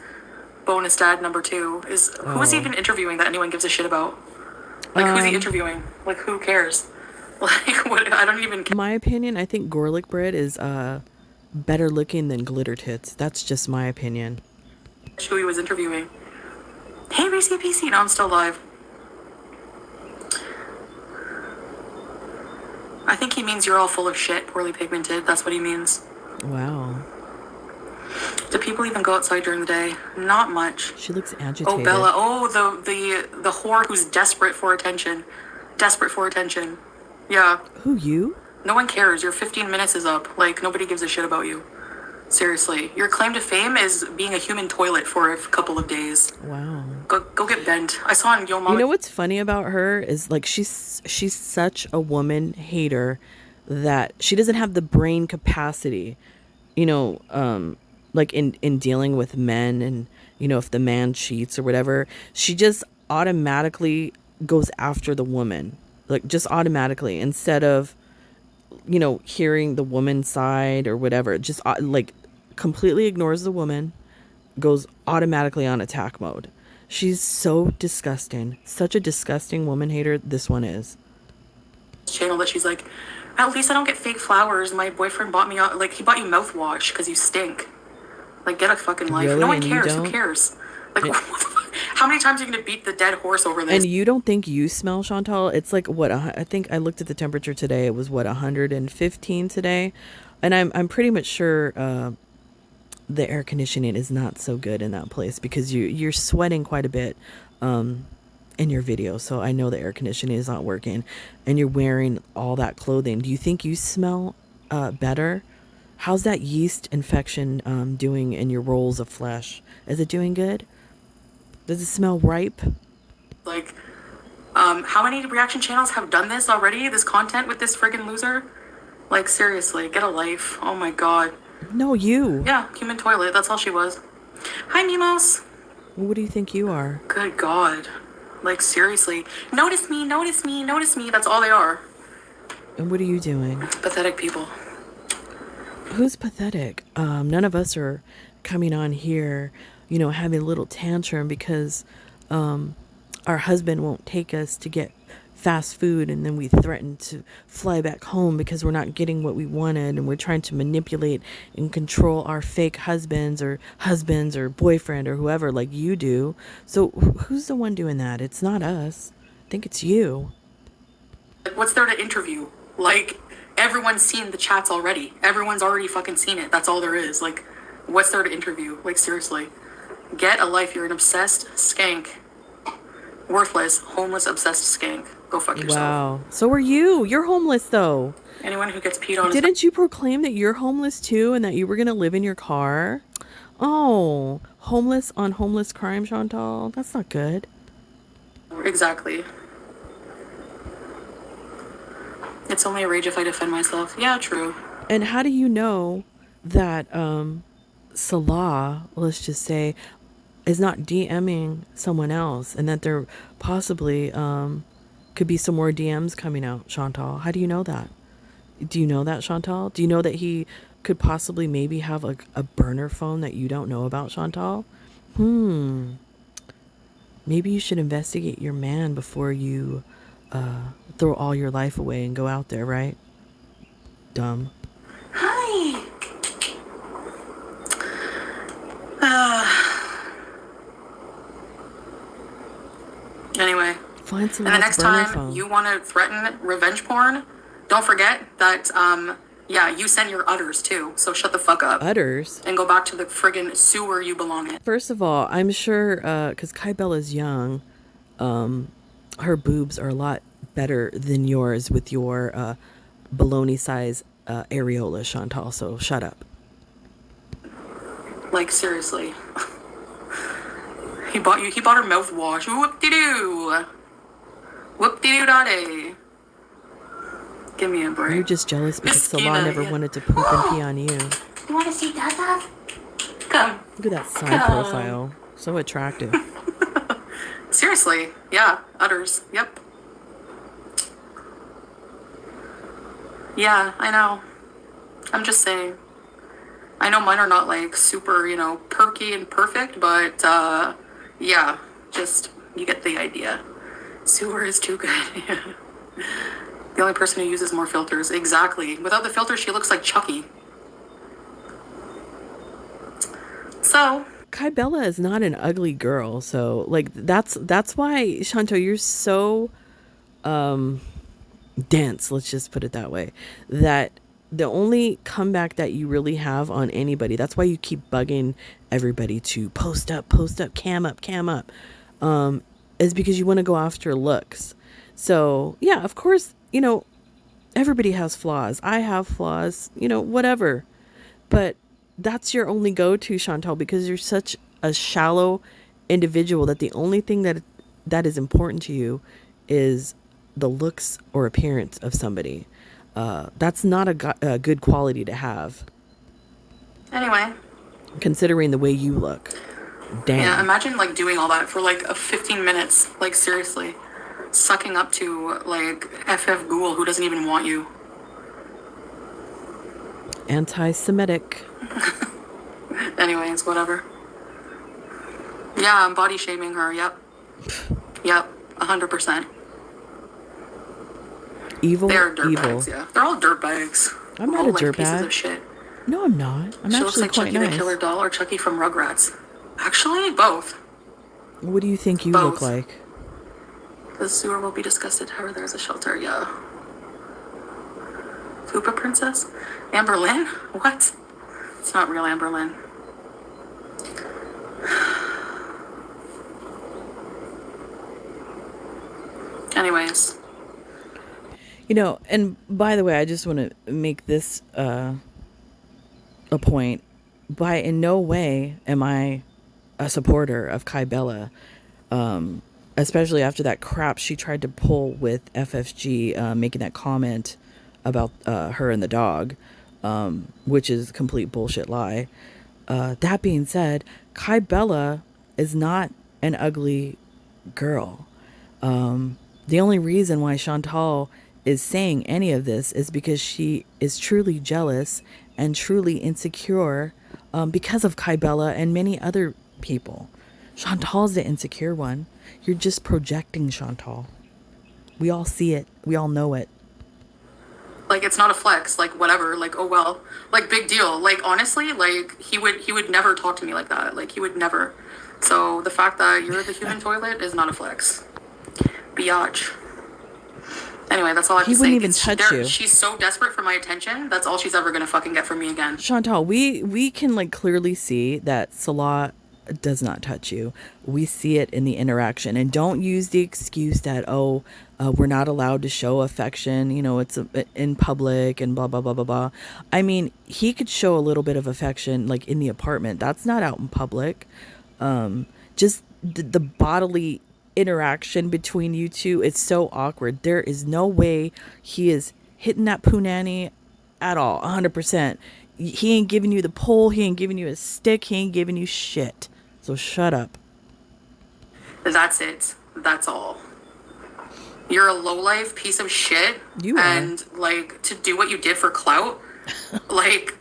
bonus dad number 2 is who is even interviewing that anyone gives a shit about? Like who's he interviewing? Like who cares? Like what? I don't even care. My opinion, I think garlic bread is better looking than glitter tits. That's just my opinion. Who he was interviewing. Hey, Reese PC. No, I'm still live. I think he means you're all full of shit, poorly pigmented. That's what he means. Wow. Do people even go outside during the day? Not much. She looks agitated. Oh, Bella. Oh, the whore who's desperate for attention. Desperate for attention. Yeah. Who, you? No one cares. Your 15 minutes is up. Like, nobody gives a shit about you. Seriously. Your claim to fame is being a human toilet for a couple of days. Wow. Go get bent. I saw on Yo Mama. You know what's funny about her is like she's such a woman hater that she doesn't have the brain capacity, like like in dealing with men, and if the man cheats or whatever, she just automatically goes after the woman, like just automatically, instead of hearing the woman's side or whatever. Just like completely ignores the woman, goes automatically on attack mode. She's so disgusting. Such a disgusting woman hater, this one is. Channel that she's like, at least I don't get fake flowers. My boyfriend bought me like he bought you mouthwash because you stink. Like, get a fucking life. Really? No one And you cares. Who don't? cares? Like, And, how many times are you gonna beat the dead horse over this? and you don't think you smell, Chantal? It's like what I think I looked at the temperature today. It was what 115 today, and I'm pretty much sure the air conditioning is not so good in that place, because you're sweating quite a bit in your video. So I know the air conditioning is not working, and you're wearing all that clothing. Do you think you smell better? How's that yeast infection doing in your rolls of flesh? Is it doing good? Does it smell ripe? Like, how many reaction channels have done this already? This content with this friggin' loser? Like, seriously, get a life. Oh my god. No, you. Yeah, human toilet. That's all she was. Hi, Mimos. What do you think you are? Good god. Like, seriously. Notice me, notice me, notice me. That's all they are. And what are you doing? Pathetic people. Who's pathetic? None of us are coming on here, having a little tantrum because our husband won't take us to get fast food, and then we threaten to fly back home because we're not getting what we wanted, and we're trying to manipulate and control our fake husbands or boyfriend or whoever, like you do. So who's the one doing that? It's not us. I think it's you. Like, what's there to interview? Like, everyone's seen the chats already. Everyone's already fucking seen it. That's all there is. Like, what's there to interview? Like, seriously. Get a life. You're an obsessed skank. Worthless, homeless, obsessed skank. Go fuck yourself. Wow. So are you. You're homeless, though. Anyone who gets peed on Didn't you proclaim that you're homeless, too, and that you were going to live in your car? Oh, homeless on homeless crime, Chantal? That's not good. Exactly. It's only a rage if I defend myself. Yeah, true. And how do you know that Salah, let's just say, is not DMing someone else, and that there possibly could be some more DMs coming out, Chantal? How do you know that? Do you know that, Chantal? Do you know that he could possibly maybe have a burner phone that you don't know about, Chantal? Maybe you should investigate your man before you throw all your life away and go out there, right? Dumb. Hi. Anyway. Find some And the next burner time phone. you want to threaten revenge porn, don't forget that, yeah, you sent your udders too. So shut the fuck up. Udders? And go back to the friggin' sewer you belong in. First of all, I'm sure, because Kai Bella's young, her boobs are a lot better than yours with your baloney size areola, Chantal. So shut up. Like, seriously. He bought her mouthwash. Whoop-de-doo. Whoop-de-doo-da-day. Give me a break. You're just jealous because Miskina, Salah never yeah. wanted to poop and pee on you. You want to see Dada? Come. Look at that side profile. So attractive. Seriously. Yeah. Udders. Yep. Yeah, I know. I'm just saying. I know mine are not like super, perky and perfect, but yeah, just you get the idea. Sewer is too good. The only person who uses more filters. Exactly. Without the filter, she looks like Chucky. So Kai Bella is not an ugly girl, so like that's why, Chantal, you're so dense, let's just put it that way, that the only comeback that you really have on anybody, that's why you keep bugging everybody to post up, cam up, is because you want to go after looks. So yeah, of course, everybody has flaws. I have flaws, whatever. But that's your only go-to, Chantal, because you're such a shallow individual that the only thing that is important to you is the looks or appearance of somebody. That's not a good quality to have. anyway, considering the way you look. Yeah, Damn. imagine like doing all that for like a 15 minutes. Like seriously, sucking up to like FF Ghoul who doesn't even want you. Anti-Semitic. Anyways, whatever. Yeah, I'm body shaming her. Yep. Yep. 100%. Evil, They're evil. dirtbags, yeah. They're all dirtbags. I'm not All a like pieces of dirtbag. shit. No, I'm not. I'm She looks actually like quite Chucky the nice. Killer Doll or Chucky from Rugrats. Actually, both. What do you think you look Both. like? The sewer will be disgusted. However, there's a shelter. Yeah. Koopa Princess? Amber Lynn? What? It's not real Amber Lynn. Anyways. You know, and by the way, I just want to make this a point. By in no way am I a supporter of Kai Bella, especially after that crap she tried to pull with FFG, making that comment about her and the dog, which is a complete bullshit lie. That being said, Kai Bella is not an ugly girl. The only reason why Chantal is saying any of this is because she is truly jealous and truly insecure, because of Kai Bella and many other people. Chantal's the insecure one. You're just projecting, Chantal. We all see it. We all know it. Like, it's not a flex. Like, whatever. Like, oh well. Like, big deal. Like, honestly, like, he would never talk to me like that. Like, he would never. So, the fact that you're the human toilet is not a flex. Biatch. Anyway, that's all I have He to wouldn't say. even touch you. She's so desperate for my attention. That's all she's ever gonna fucking get from me again. Chantal, we can like clearly see that Salah does not touch you. We see it in the interaction, and don't use the excuse that we're not allowed to show affection. You know, it's in public and blah blah blah blah blah. I mean, he could show a little bit of affection like in the apartment. That's not out in public. Just the bodily interaction between you two, it's so awkward. There is no way he is hitting that punani at all. 100%. He ain't giving you the pole, he ain't giving you a stick, he ain't giving you shit. So shut up. That's it. That's all. You're a lowlife piece of shit. You are. And like, to do what you did for clout, like,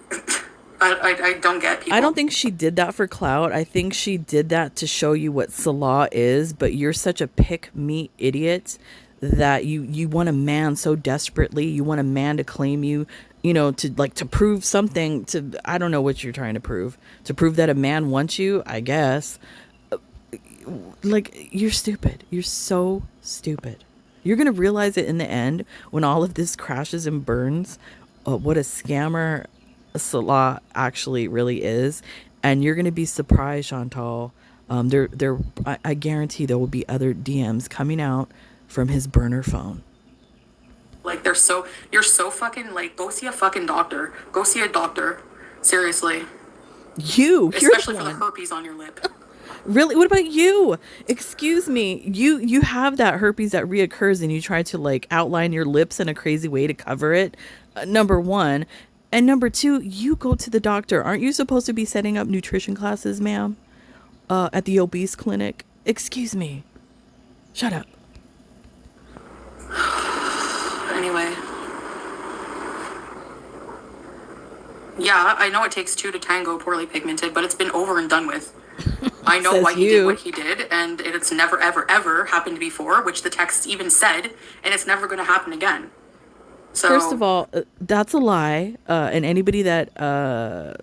I don't get people. I don't think she did that for clout. I think she did that to show you what Salah is, but you're such a pick-me idiot that you want a man so desperately. You want a man to claim you, you know, to prove something to, I don't know what you're trying to prove. To prove that a man wants you, I guess. Like, you're stupid. You're so stupid. You're going to realize it in the end when all of this crashes and burns, what a scammer Salah actually really is, and you're gonna be surprised, Chantal. I guarantee there will be other DMs coming out from his burner phone. Like, you're so fucking, like, go see a fucking doctor. Go see a doctor. Seriously. You're Especially the for the one. herpes on your lip. Really? What about you? Excuse me. You have that herpes that reoccurs, and you try to like outline your lips in a crazy way to cover it. Number one. And number two, you go to the doctor. Aren't you supposed to be setting up nutrition classes, ma'am? At the obese clinic? Excuse me. Shut up. Anyway. Yeah, I know it takes two to tango, poorly pigmented, but it's been over and done with. I know Says why he you. did what he did, and it's never, ever, ever happened before, which the text even said, and it's never going to happen again. So, First of all, that's a lie. And anybody that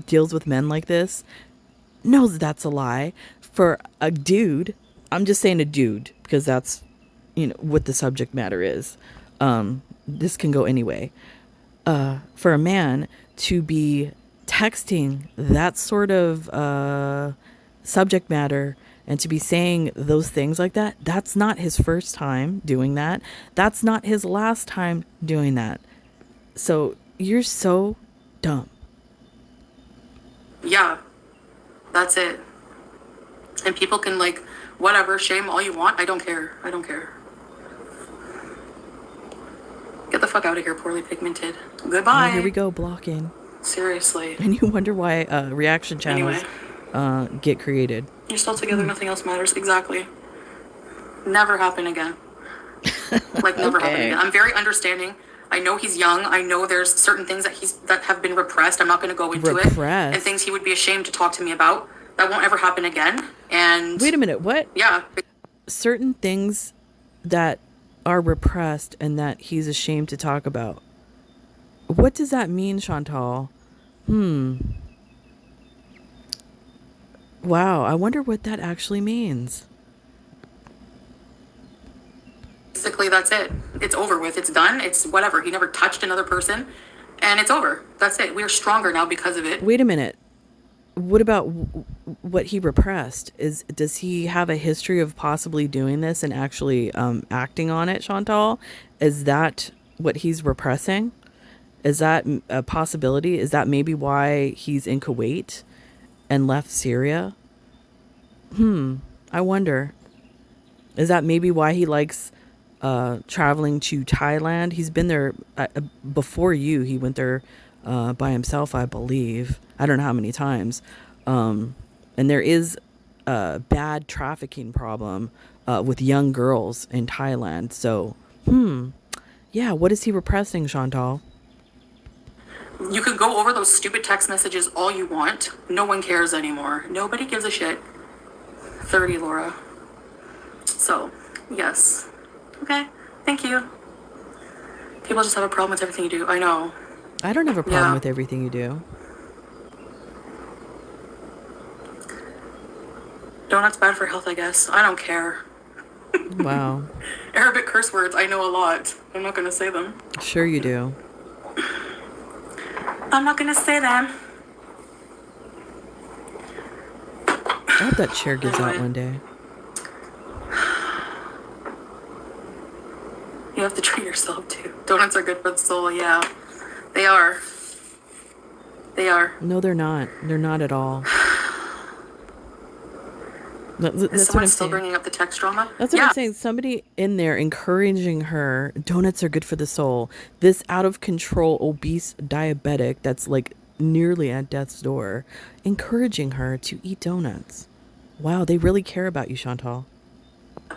deals with men like this knows that's a lie. For a dude, I'm just saying a dude because that's, you know, what the subject matter is. This can go anyway. For a man to be texting that sort of subject matter and to be saying those things like that, that's not his first time doing that. That's not his last time doing that. So you're so dumb. yeah, that's it. And people can, like, whatever, shame all you want. I don't care. I don't care. Get the fuck out of here, poorly pigmented. Goodbye. Oh, here we go, blocking. Seriously. And you wonder why reaction Anyway, channels get created. you're still together, nothing else matters. Exactly. Never happen again. Like, never happen Okay. again. I'm very understanding. I know he's young. I know there's certain things that have been repressed. I'm not going to go into it. And Repressed. things he would be ashamed to talk to me about. That won't ever happen again. And Wait a minute. What? yeah, Certain things that are repressed and that he's ashamed to talk about. What does that mean, Chantal? Wow. I wonder what that actually means. basically that's it. It's over with. It's done. It's whatever. He never touched another person. And it's over. That's it. We are stronger now because of it. Wait a minute. What about what he repressed? Does he have a history of possibly doing this and actually acting on it, Chantal? Is that what he's repressing? Is that a possibility? Is that maybe why he's in Kuwait and left Syria? I wonder. Is that maybe why he likes traveling to Thailand? He's been there before you. He went there by himself, I believe. I don't know how many times. And there is a bad trafficking problem with young girls in Thailand. So, yeah, what is he repressing, Chantal? You could go over those stupid text messages all you want. No one cares anymore. Nobody gives a shit. 30, Laura. So, yes. Okay. Thank you. People just have a problem with everything you do. I know. I don't have a problem Yeah. with everything you do. Donut's bad for health, I guess. I don't care. Wow. Arabic curse words, I know a lot. I'm not gonna say them. Sure you do. I'm not gonna say them. I hope that chair gives out Anyway. one day. You have to treat yourself too. Donuts are good for the soul, yeah. They are. They are. No, they're not. They're not at all. Is That's what someone I'm still saying. bringing up the text drama? That's what Yeah. I'm saying. Somebody in there encouraging her, donuts are good for the soul. This out of control, obese diabetic that's like nearly at death's door, encouraging her to eat donuts. Wow, they really care about you, Chantal.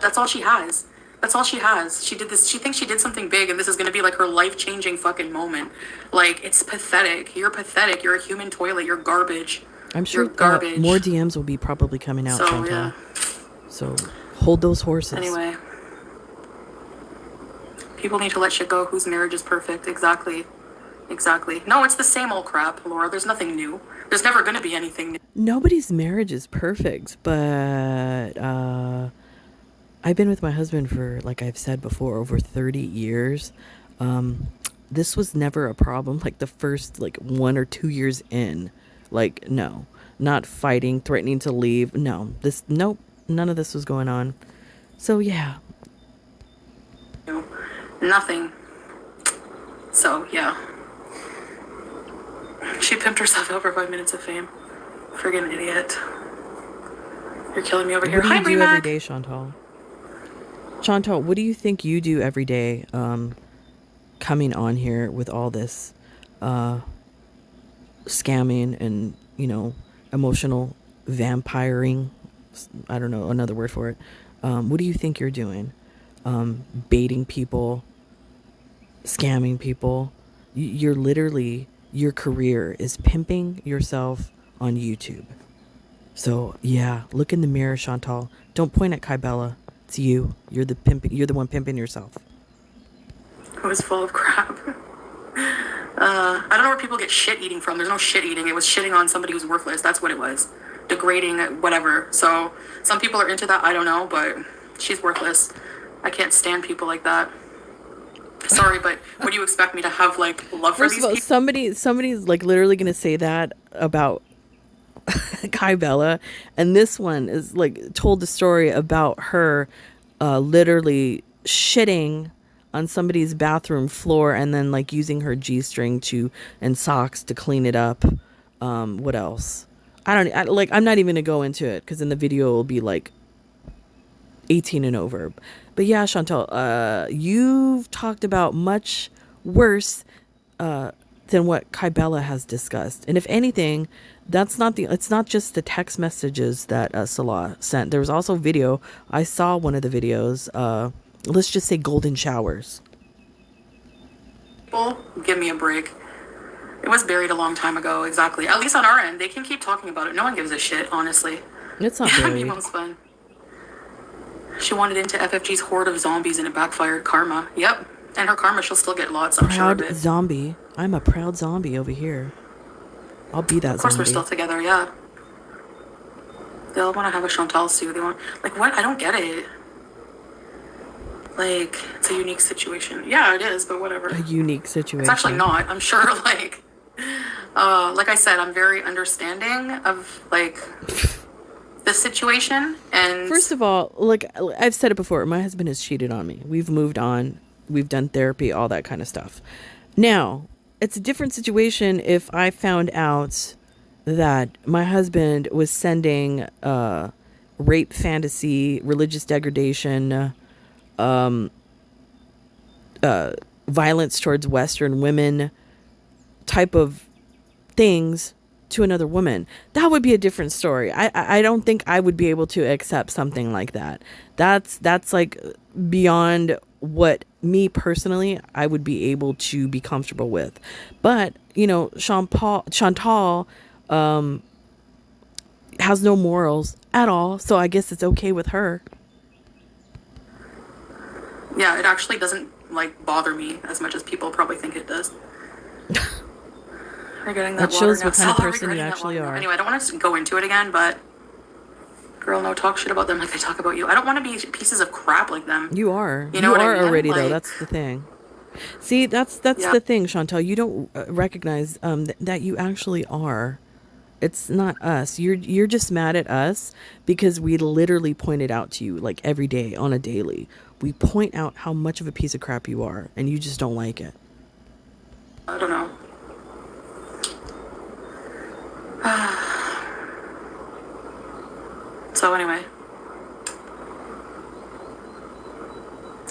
That's all she has. That's all she has. She did this. She thinks she did something big, and this is going to be like her life-changing fucking moment. Like, it's pathetic. You're pathetic. You're a human toilet. You're garbage. I'm sure You're garbage. more DMs will be probably coming out, So, Chantal. yeah. So hold those horses. Anyway. People need to let shit go. Whose marriage is perfect? Exactly. Exactly. No, it's the same old crap, Laura. There's nothing new. There's never going to be anything new. Nobody's marriage is perfect, but I've been with my husband for, like I've said before, over 30 years. This was never a problem. Like the first 1 or 2 years in, no, not fighting, threatening to leave. No, nope, none of this was going on. So yeah, Nothing. So, yeah. She pimped herself out for 5 minutes of fame. Friggin' idiot. You're killing me over here. what do Hi, you do every Bremac. day, Chantal? Chantal, what do you think you do every day? Coming on here with all this scamming and emotional vampiring. I don't know another word for it. What do you think you're doing? Baiting people, scamming people. You're literally, your career is pimping yourself on YouTube. So yeah, look in the mirror, Chantal. Don't point at Kybella. It's you. You're the pimp. You're the one pimping yourself. It was full of crap. I don't know where people get shit eating from. There's no shit eating. It was shitting on somebody who's worthless. That's what it was. Degrading, whatever. So some people are into that. I don't know, but she's worthless. I can't stand people like that. Sorry, but what do you expect me to have, love for First these of all, people? somebody's literally gonna say that about Kybella, and this one is told the story about her literally shitting on somebody's bathroom floor and then using her G-string to and socks to clean it up. What else? I'm not even gonna go into it because in the video it will be 18 and over. But yeah, Chantal, you've talked about much worse than what Kybella has discussed. And if anything, it's not just the text messages that Salah sent. There was also video. I saw one of the videos. Let's just say golden showers. People, give me a break. It was buried a long time ago, exactly. At least on our end, they can keep talking about it. No one gives a shit, honestly. It's not Yeah, buried. Mimo was fun. She wandered into FFG's horde of zombies and it backfired. Karma. Yep. And her karma, she'll still get lots, I'm sure of Proud it. zombie. I'm a proud zombie over here. I'll be that zombie. Of course, we're still together, yeah. They all want to have a Chantal Sue. They want, like, what? I don't get it. Like, it's a unique situation. Yeah, it is, but whatever. A unique situation. It's actually not. I'm sure, like I said, I'm very understanding of, like, this situation. And First of all, like I've said it before, my husband has cheated on me. We've moved on. We've done therapy, all that kind of stuff. Now, it's a different situation if I found out that my husband was sending rape fantasy, religious degradation, violence towards Western women type of things to another woman. That would be a different story. I don't think I would be able to accept something like that. That's like beyond what me personally I would be able to be comfortable with. But Chantal has no morals at all, so I guess it's okay with her. yeah, it actually doesn't, like, bother me as much as people probably think it does. We're getting that That shows water what now. kind of So person you regretting that actually water now. are. Anyway, I don't want to go into it again, but girl, no, talk shit about them like they talk about you. I don't want to be pieces of crap like them. You are. You know what I mean? Already though. Like, That's the thing. See, that's yeah. the thing, Chantal. You don't recognize that you actually are. It's not us. You're just mad at us because we literally point it out to you like every day on a daily. We point out how much of a piece of crap you are, and you just don't like it. I don't know. So anyway.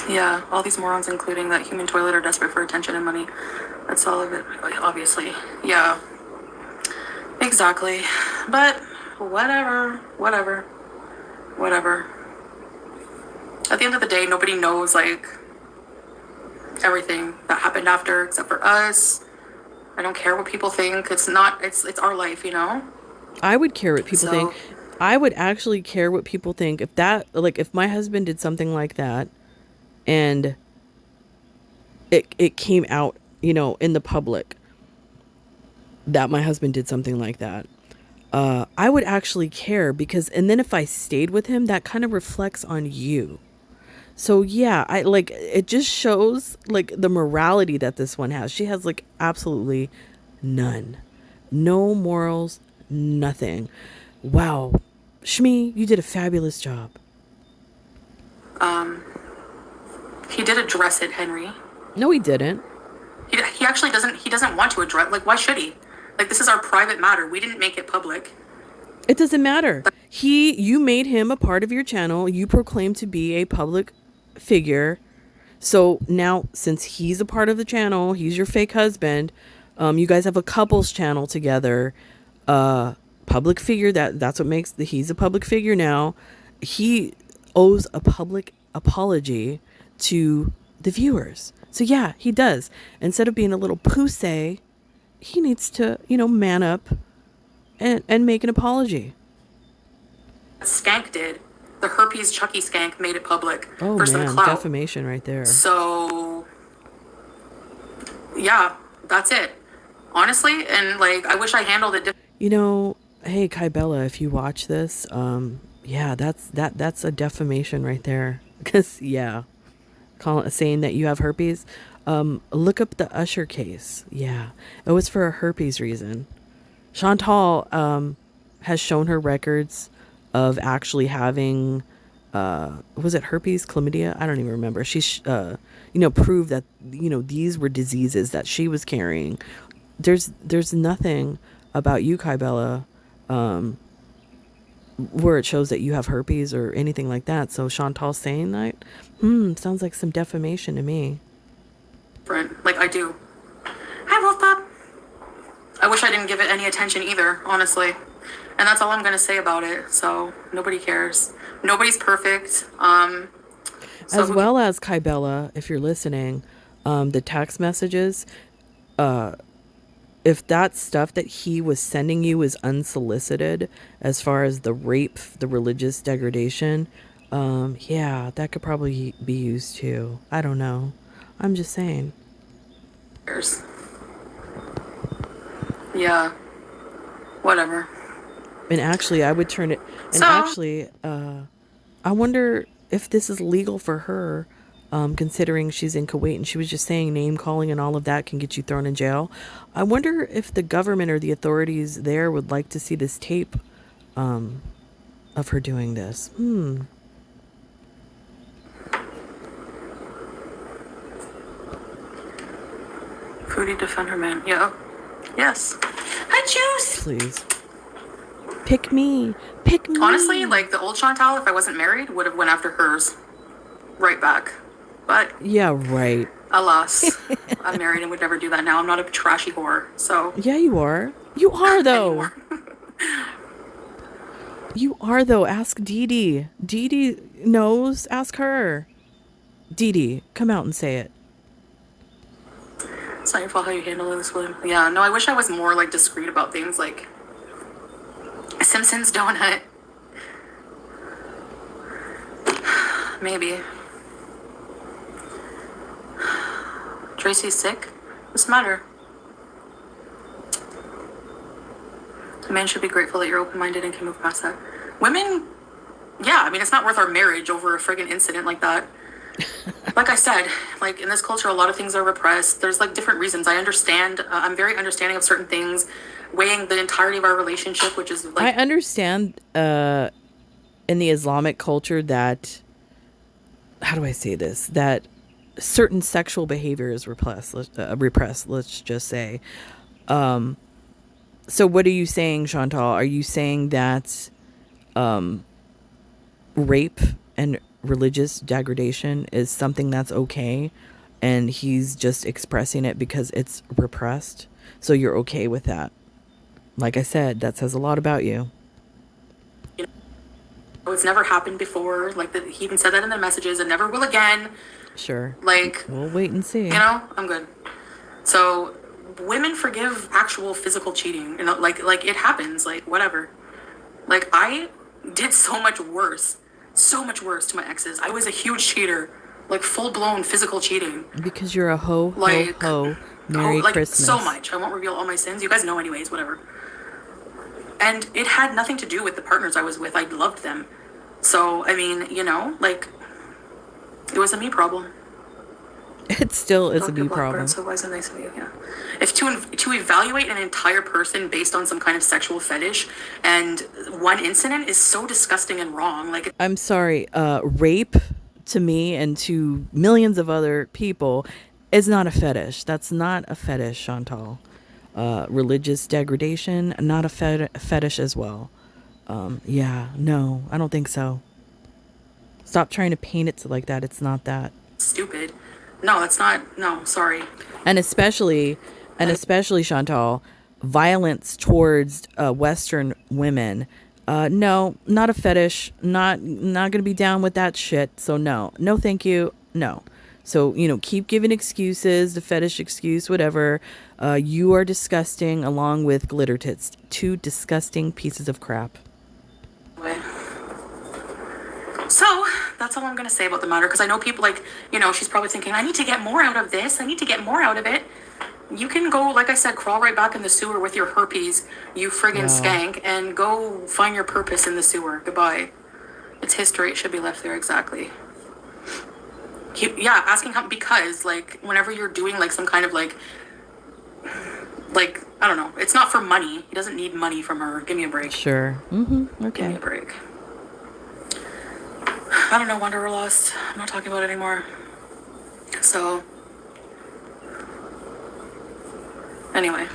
Yeah, all these morons, including that human toilet, are desperate for attention and money. That's all of it, obviously. Yeah. Exactly. But whatever. At the end of the day, nobody knows, like, everything that happened after except for us. I don't care what people think. It's our life, you know? I would care what people So- think. I would actually care what people think if my husband did something like that and it came out, in the public that my husband did something like that. I would actually care and then if I stayed with him, that kind of reflects on you. So yeah, it just shows like the morality that this one has. She has like absolutely none. No morals, nothing. Wow. Shmi, you did a fabulous job. He did address it, Henry. No, he didn't. He actually doesn't want to address, like, why should he? Like, this is our private matter. We didn't make it public. It doesn't matter. You made him a part of your channel. You proclaimed to be a public figure. So now, since he's a part of the channel, he's your fake husband. You guys have a couples channel together. Public figure. That's what makes he's a public figure now. He owes a public apology to the viewers. So yeah, he does. Instead of being a little pussy, he needs to, man up and make an apology. Skank did. The herpes Chucky skank made it public Oh for some man, clout. defamation right there. So, yeah, that's it. Honestly, and like, I wish I handled it differently. Hey Kybella, if you watch this, yeah, that's a defamation right there. Because yeah, saying that you have herpes. Look up the Usher case. Yeah, it was for a herpes reason. Chantal has shown her records of actually having was it herpes, chlamydia? I don't even remember. She's proved that these were diseases that she was carrying. There's nothing about you, Kybella, where it shows that you have herpes or anything like that. So Chantal saying that, sounds like some defamation to me. Like, I do. Hi, Wolf Pop. wish I didn't give it any attention either, honestly. And that's all I'm gonna say about it. So nobody cares. Nobody's perfect. So As well as Kybella, if you're listening, the text messages, if that stuff that he was sending you is unsolicited, as far as the rape, the religious degradation, yeah, that could probably be used too. I don't know. I'm just saying. cares. Yeah. Whatever. And actually, I would turn it. And So actually, I wonder if this is legal for her, considering she's in Kuwait and she was just saying name calling and all of that can get you thrown in jail. I wonder if the government or the authorities there would like to see this tape, of her doing this. Foodie defend her man. Yeah. Yes. Hi, Juice. Please. Pick me. Pick me. Honestly, like the old Chantal, if I wasn't married, would have went after hers right back. But Yeah, right. alas, I'm married and would never do that now. I'm not a trashy whore, so Yeah, you are. You are, though. anymore. You are, though. Ask Dee Dee. Dee Dee knows. Ask her. Dee Dee, come out and say it. It's not your fault how you handle this one. Yeah, no, I wish I was more like discreet about things like Simpsons donut. Maybe. Tracy's sick? What's the matter? A man should be grateful that you're open-minded and can move past that. Women, yeah, I mean, it's not worth our marriage over a friggin' incident like that. Like I said, like in this culture, a lot of things are repressed. There's like different reasons. I understand. I'm very understanding of certain things, weighing the entirety of our relationship, which is I like, understand, in the Islamic culture that, how do I say this? That certain sexual behavior is repressed, let's just say. So what are you saying, Chantal? Are you saying that rape and religious degradation is something that's okay and he's just expressing it because it's repressed? So you're okay with that? Like I said, that says a lot about you. it's never happened before. Like he even said that in the messages, and never will again. Sure. Like, We'll wait and see. I'm good. So women forgive actual physical cheating. Like it happens. Like whatever. Like I did so much worse to my exes. I was a huge cheater, like full blown physical cheating. Because you're a ho, Like, ho, ho. Merry like Christmas. so much. I won't reveal all my sins. You guys know anyways. Whatever. And it had nothing to do with the partners I was with. I loved them. So I mean, like it was a me problem. It still is a Don't do me Blackbird, problem. so why is it nice of you? Yeah. If to evaluate an entire person based on some kind of sexual fetish and one incident is so disgusting and wrong. Like I'm sorry, rape to me and to millions of other people is not a fetish. That's not a fetish, Chantal. Religious degradation, not a fetish as well. Yeah, no, I don't think so. Stop trying to paint it like that. It's not that. stupid. No, that's not. No, sorry. And especially Chantal, violence towards Western women. No, not a fetish. Not gonna be down with that shit. So no, thank you. No. So keep giving excuses, the fetish excuse, whatever. You are disgusting, along with glitter tits. Two disgusting pieces of crap. Anyway. So that's all I'm gonna say about the matter, because I know people like, she's probably thinking, I need to get more out of this. I need to get more out of it. You can go, like I said, crawl right back in the sewer with your herpes, you friggin' Wow. skank, and go find your purpose in the sewer. Goodbye. It's history. It should be left there exactly. Asking how, because like whenever you're doing like some kind of like I don't know, it's not for money. He doesn't need money from her. Give me a break. Sure. Give me Okay. a break. I don't know, wonder or lost. I'm not talking about it anymore. So anyway.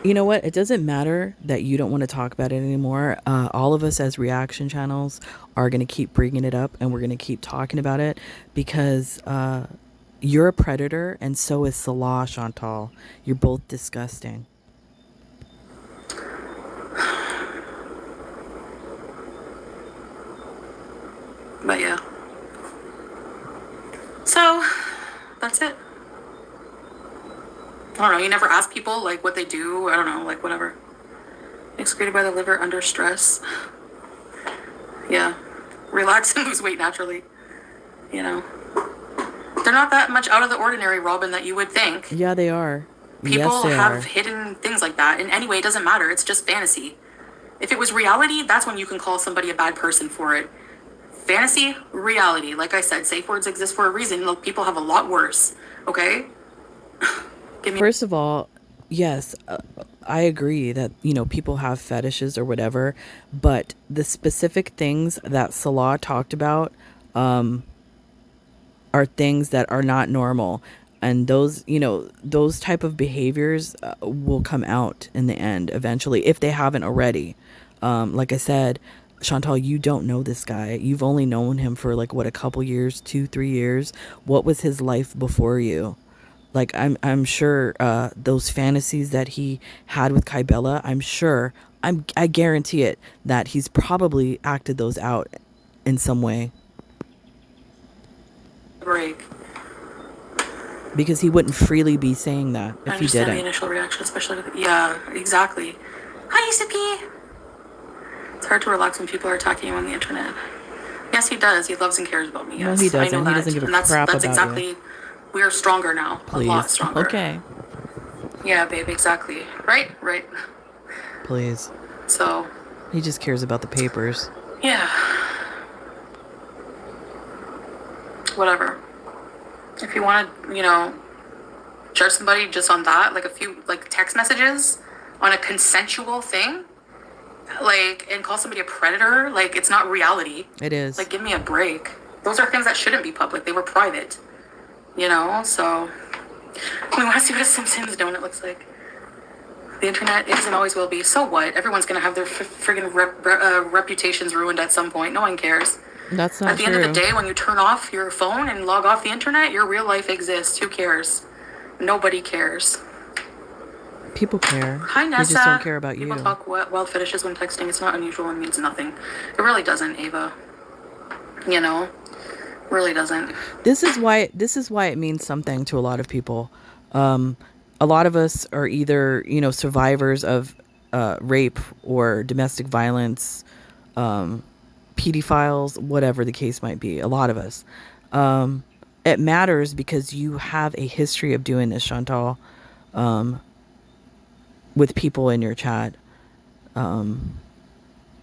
You know what? It doesn't matter that you don't want to talk about it anymore. All of us as reaction channels are going to keep bringing it up, and we're going to keep talking about it because you're a predator, and so is Salah, Chantal. You're both disgusting. But yeah. So, that's it. I don't know, you never ask people, like, what they do. I don't know, like, whatever. Excreted by the liver under stress. Yeah. Relax and lose weight naturally. You know. They're not that much out of the ordinary, Robin, that you would think. Yeah, they are. People Yes, they have are. hidden things like that. And anyway, it doesn't matter. It's just fantasy. If it was reality, that's when you can call somebody a bad person for it. Fantasy, reality. Like I said, safe words exist for a reason. Look, people have a lot worse. Okay? First of all, yes, I agree that, people have fetishes or whatever, but the specific things that Salah talked about are things that are not normal. And those type of behaviors will come out in the end eventually, if they haven't already. Like I said, Chantal, you don't know this guy. You've only known him for like what, a couple years, 2-3 years. What was his life before you? Like I'm sure those fantasies that he had with Kybella, I guarantee it that he's probably acted those out in some way, break. because he wouldn't freely be saying that I if he understand the didn't. initial reaction, especially with, yeah, exactly. Hi, Sippy. It's hard to relax when people are attacking you on the internet. Yes, he does. He loves and cares about me. No, Yes, he I know doesn't. that. He doesn't give a And that's crap that's about exactly. you. We are stronger now. A lot Please. stronger. Okay. Yeah, babe. Exactly. Right. Right. Please. So. He just cares about the papers. Yeah. Whatever. If you want to, judge somebody just on that, like a few like text messages on a consensual thing, like, and call somebody a predator, like, it's not reality. It is. Like, give me a break. Those are things that shouldn't be public. They were private. So we want to see what a Simpsons donut looks like. The internet is and always will be. So what? Everyone's gonna have their friggin' reputations ruined at some point. No one cares. That's not At the true. end of the day, when you turn off your phone and log off the internet, your real life exists. Who cares? Nobody cares. People care. Hi, They Nessa. just don't care about People you. talk wild fetishes when texting. It's not unusual and means nothing. It really doesn't, Ava. Really doesn't. This is why it means something to a lot of people. A lot of us are either, survivors of rape or domestic violence, pedophiles, whatever the case might be. A lot of us. It matters because you have a history of doing this, Chantal, with people in your chat.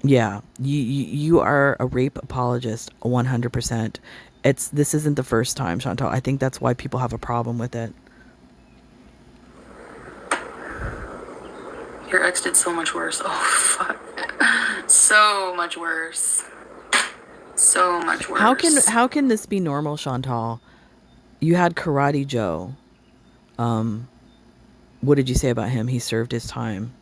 Yeah, you are a rape apologist, 100%. This isn't the first time, Chantal. I think that's why people have a problem with it. Your ex did so much worse. Oh, fuck. So much worse. So much worse. How can this be normal, Chantal? You had Karate Joe. What did you say about him? He served his time.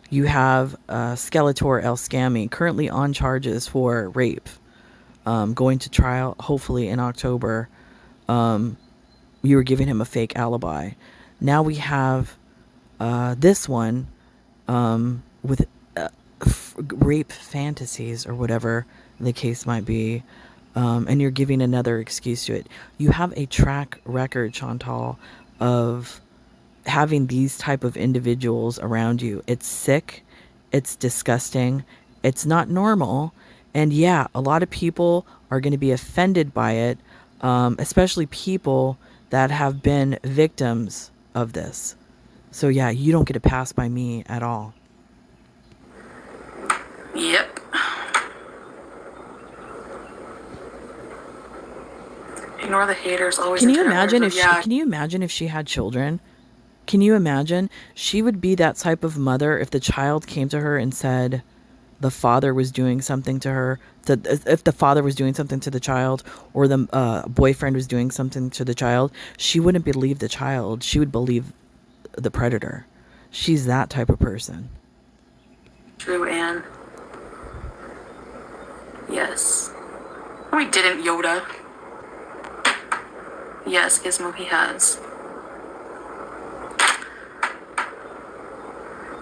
You have Skeletor El Scammy, currently on charges for rape, going to trial hopefully in October. You were giving him a fake alibi. Now we have this one with rape fantasies or whatever the case might be, and you're giving another excuse to it. You have a track record, Chantal, of having these type of individuals around you. It's sick, it's disgusting, it's not normal, and yeah, a lot of people are going to be offended by it, especially people that have been victims of this. So yeah, you don't get a pass by me at all. Yep. Ignore the haters. Always. Can you imagine if she had children? Can you imagine? She would be that type of mother if the child came to her and said the father was doing something to her. If the father was doing something to the child, or the boyfriend was doing something to the child, she wouldn't believe the child. She would believe the predator. She's that type of person. True, Anne. Yes. No, he didn't, Yoda. Yes, Gizmo, he has.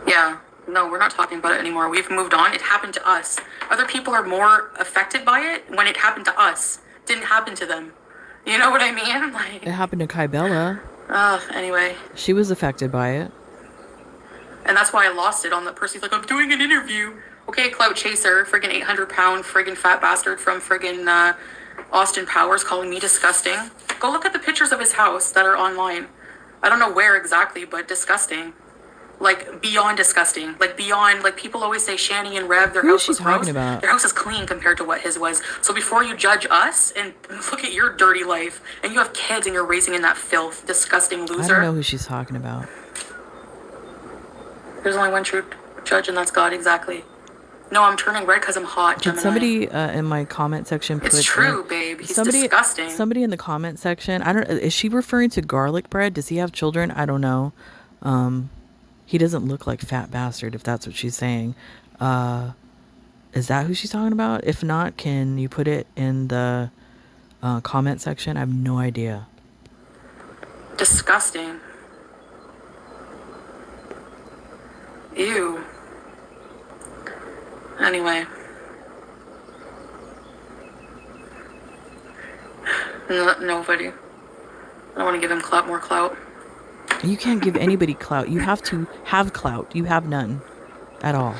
Yeah. No, we're not talking about it anymore. We've moved on. It happened to us. Other people are more affected by it when it happened to us. It didn't happen to them. You know what I mean? Like, It happened to Kai Bella. anyway. She was affected by it. And that's why I lost it on the person. He's like, I'm doing an interview. Okay, clout chaser, friggin' 800-pound friggin' fat bastard from friggin' Austin Powers calling me disgusting. Go look at the pictures of his house that are online. I don't know where exactly, but disgusting. Like, beyond disgusting. Like, beyond, like, people always say Shani and Rev, their Who is house she was gross. talking about? Their house is clean compared to what his was. So before you judge us and look at your dirty life, and you have kids and you're raising in that filth, disgusting loser. I don't know who she's talking about. There's only one true judge, and that's God, exactly. No, I'm turning red because I'm hot, Did Gemini. somebody in my comment section put... It's true, babe. He's disgusting. Somebody in the comment section, I don't... Is she referring to garlic bread? Does he have children? I don't know. He doesn't look like fat bastard, if that's what she's saying. Is that who she's talking about? If not, can you put it in the comment section? I have no idea. Disgusting. Ew. Anyway. Nobody. I don't want to give him more clout. You can't give anybody clout. You have to have clout. You have none. At all.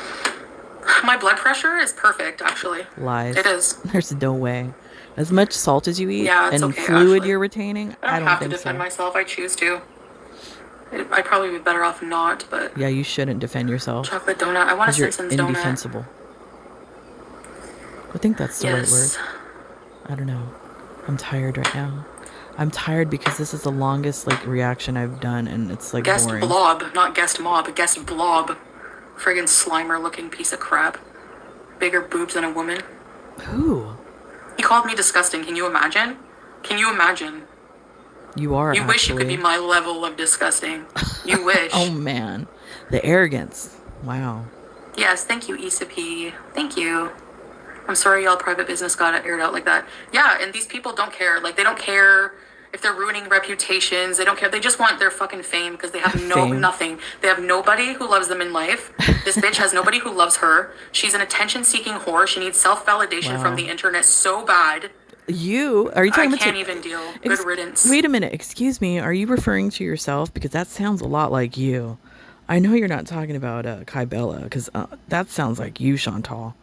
My blood pressure is perfect, actually. Lies. It is. There's no way. As much salt as you eat it's and okay, fluid actually. you're retaining, I don't have think to defend so. myself. I choose to. I'd probably be better off not, but... Yeah, you shouldn't defend yourself. Chocolate donut. I want a Simpsons you're donut. indefensible. I think that's the right word. I don't know. I'm tired right now. I'm tired because this is the longest reaction I've done, and it's guest boring. blob, not guest mob, guest blob. Friggin' Slimer looking piece of crap. Bigger boobs than a woman. Who? He called me disgusting. Can you imagine? Can you imagine? You are. You wish you could be my level of disgusting. You wish. Oh man, the arrogance. Wow. Yes, thank you, Issa P. Thank you. I'm sorry y'all private business got aired out like that. Yeah, and these people don't care. Like, they don't care if they're ruining reputations. They don't care. They just want their fucking fame because they have nothing. They have nobody who loves them in life. This bitch has nobody who loves her. She's an attention-seeking whore. She needs self-validation from the internet so bad. Are you talking about... I can't even deal. Good riddance. Wait a minute. Excuse me. Are you referring to yourself? Because that sounds a lot like you. I know you're not talking about Kai Bella, because that sounds like you, Chantal.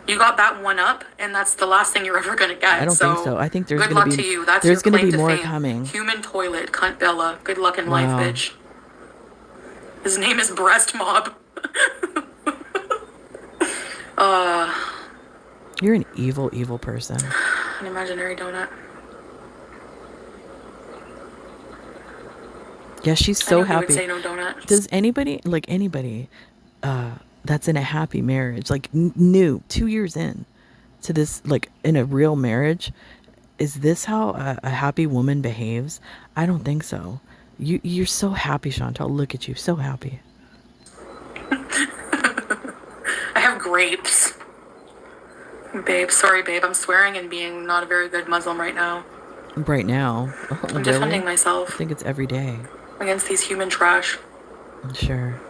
You got that one up, and that's the last thing you're ever going to get. I don't think so. I think there's good going luck to be... to you. That's there's your going claim to be to more fame. coming. Human toilet, cunt Bella. Good luck in Wow. life, bitch. His name is Breast Mob. You're an evil, evil person. An imaginary donut. Yeah, she's so I knew he happy. would say no donut. Does anybody that's in a happy marriage, new 2 years in to this, in a real marriage, is this how a happy woman behaves? I don't think so. You're so happy, Chantal. Look at you, so happy. I have grapes. Babe, sorry, babe. I'm swearing and being not a very good Muslim right now. Right now. I'm defending myself. I think it's every day. Against these human trash. Sure.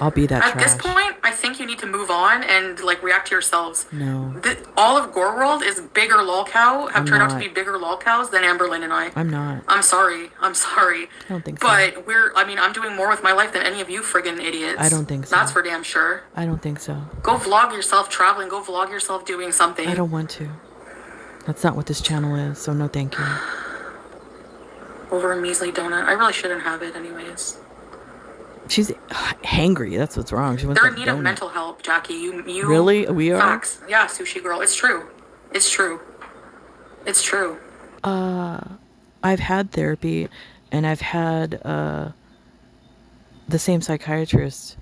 I'll be that At trash. this point, I think you need to move on and react to yourselves. No. All of Gore World is bigger lolcow, have I'm turned out not. to be bigger lolcows than Amberlynn and I. I'm not. I'm sorry. I don't think so. But I'm doing more with my life than any of you friggin' idiots. I don't think so. That's for damn sure. I don't think so. Go vlog yourself traveling. Go vlog yourself doing something. I don't want to. That's not what this channel is, so no thank you. Over a measly donut. I really shouldn't have it anyways. She's hangry. That's what's wrong. She wants They're in that need of donut. mental help, Jackie. You Really? We are? Facts. Yeah, sushi girl. It's true. It's true. It's true. I've had therapy, and I've had the same psychiatrist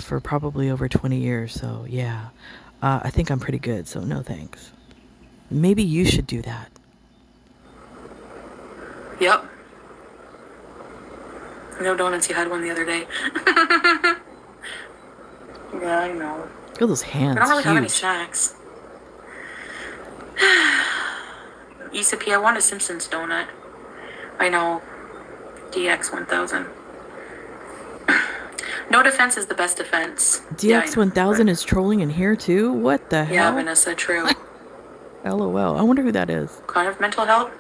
for probably over 20 years. So yeah, I think I'm pretty good. So no thanks. Maybe you should do that. Yep. No donuts. You had one the other day. Yeah, I know. Look at those hands. I don't really have any huge. snacks. Issa P, I want a Simpsons donut. I know. DX 1000. No defense is the best defense. Yeah, I know, DX1000 but is trolling in here too? What the yeah, hell? Vanessa, true. LOL. I wonder who that is. Kind of mental health?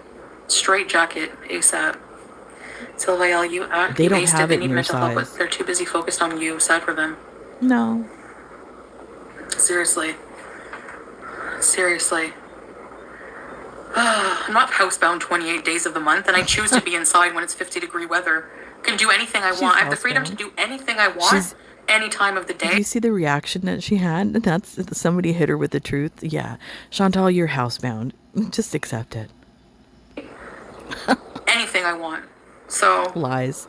Straight jacket, ASAP. Sylvael, They you don't wasted. have They it in need your mental help, but size. they're too busy focused on you. Sad for them. No. Seriously. Seriously. I'm not housebound 28 days of the month, and I choose to be inside when it's 50-degree weather. Can do anything I She's want. I have the freedom to housebound. do anything I want She's. any time of the Did day. you see the reaction that she had? That's somebody hit her with the truth. Yeah. Chantal, you're housebound. Just accept it. Anything I want. So, Lies.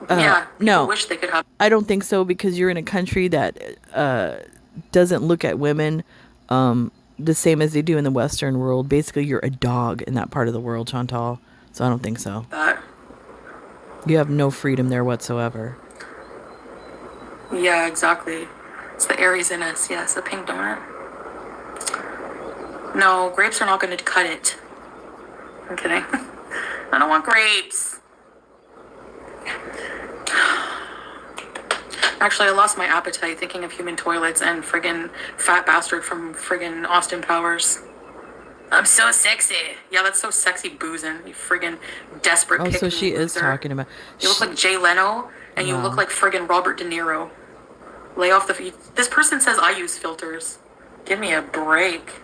yeah, people No, wish they could have. I don't think so because you're in a country that doesn't look at women the same as they do in the Western world. Basically, you're a dog in that part of the world, Chantal. So I don't think so. That. You have no freedom there whatsoever. Yeah, exactly. It's the Aries in us. Yes, a pink donut. No, grapes are not going to cut it. I'm kidding. I don't want grapes. Actually, I lost my appetite thinking of human toilets and friggin' fat bastard from friggin' Austin Powers. I'm so sexy. Yeah, that's so sexy boozing. You friggin' desperate Oh, pick so me she is loser. talking about. You look like Jay Leno, and you look Wow. like friggin' Robert De Niro. Lay off the. This person says I use filters. Give me a break.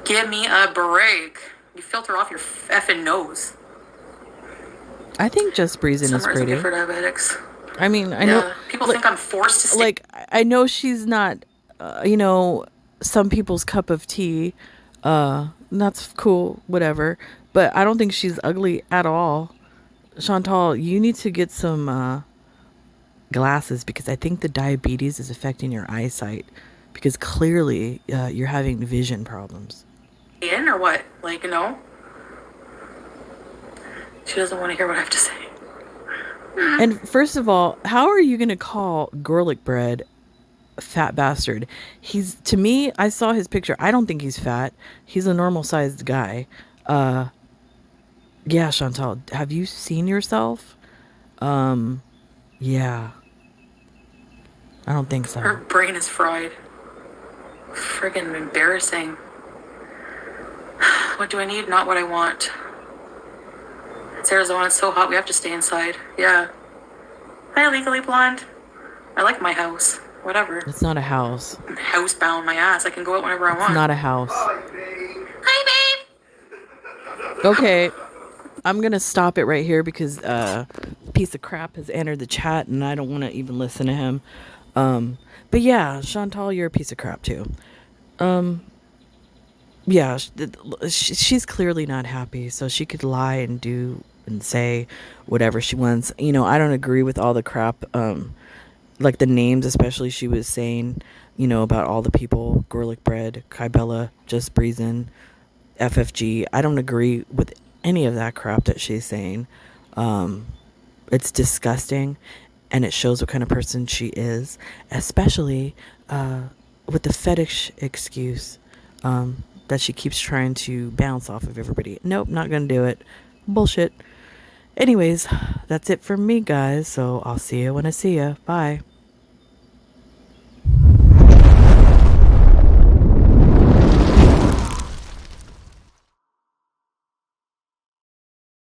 Give me a break. You filter off your effing nose. I think Just Breezing is Summer isn't pretty. good for diabetics. I mean, I know. Yeah, people think I'm forced to stay. Like, I know she's not, some people's cup of tea. That's cool, whatever. But I don't think she's ugly at all. Chantal, you need to get some glasses because I think the diabetes is affecting your eyesight because clearly you're having vision problems. In or what? Like, no? She doesn't want to hear what I have to say. And first of all, how are you going to call garlic bread a fat bastard? He's, to me, I saw his picture. I don't think he's fat. He's a normal sized guy. Yeah, Chantal, have you seen yourself? Yeah. I don't think Her so. brain is fried. Friggin' embarrassing. What do I need? Not what I want. It's Arizona. It's so hot. We have to stay inside. Yeah. Hi, Legally Blonde. I like my house. Whatever. It's not a house. I'm housebound my ass. I can go out whenever I It's want. not a house. Hi, babe. Okay. I'm going to stop it right here because piece of crap has entered the chat and I don't want to even listen to him. But yeah, Chantal, you're a piece of crap too. Yeah, she's clearly not happy, so she could lie and do and say whatever she wants. I don't agree with all the crap, like the names, especially she was saying, about all the people, Garlic Bread, Kybella, Just Breezin', FFG. I don't agree with any of that crap that she's saying. It's disgusting, and it shows what kind of person she is, especially with the fetish excuse that she keeps trying to bounce off of everybody. Nope, not gonna do it. Bullshit. Anyways, that's it from me, guys. So I'll see you when I see you. Bye.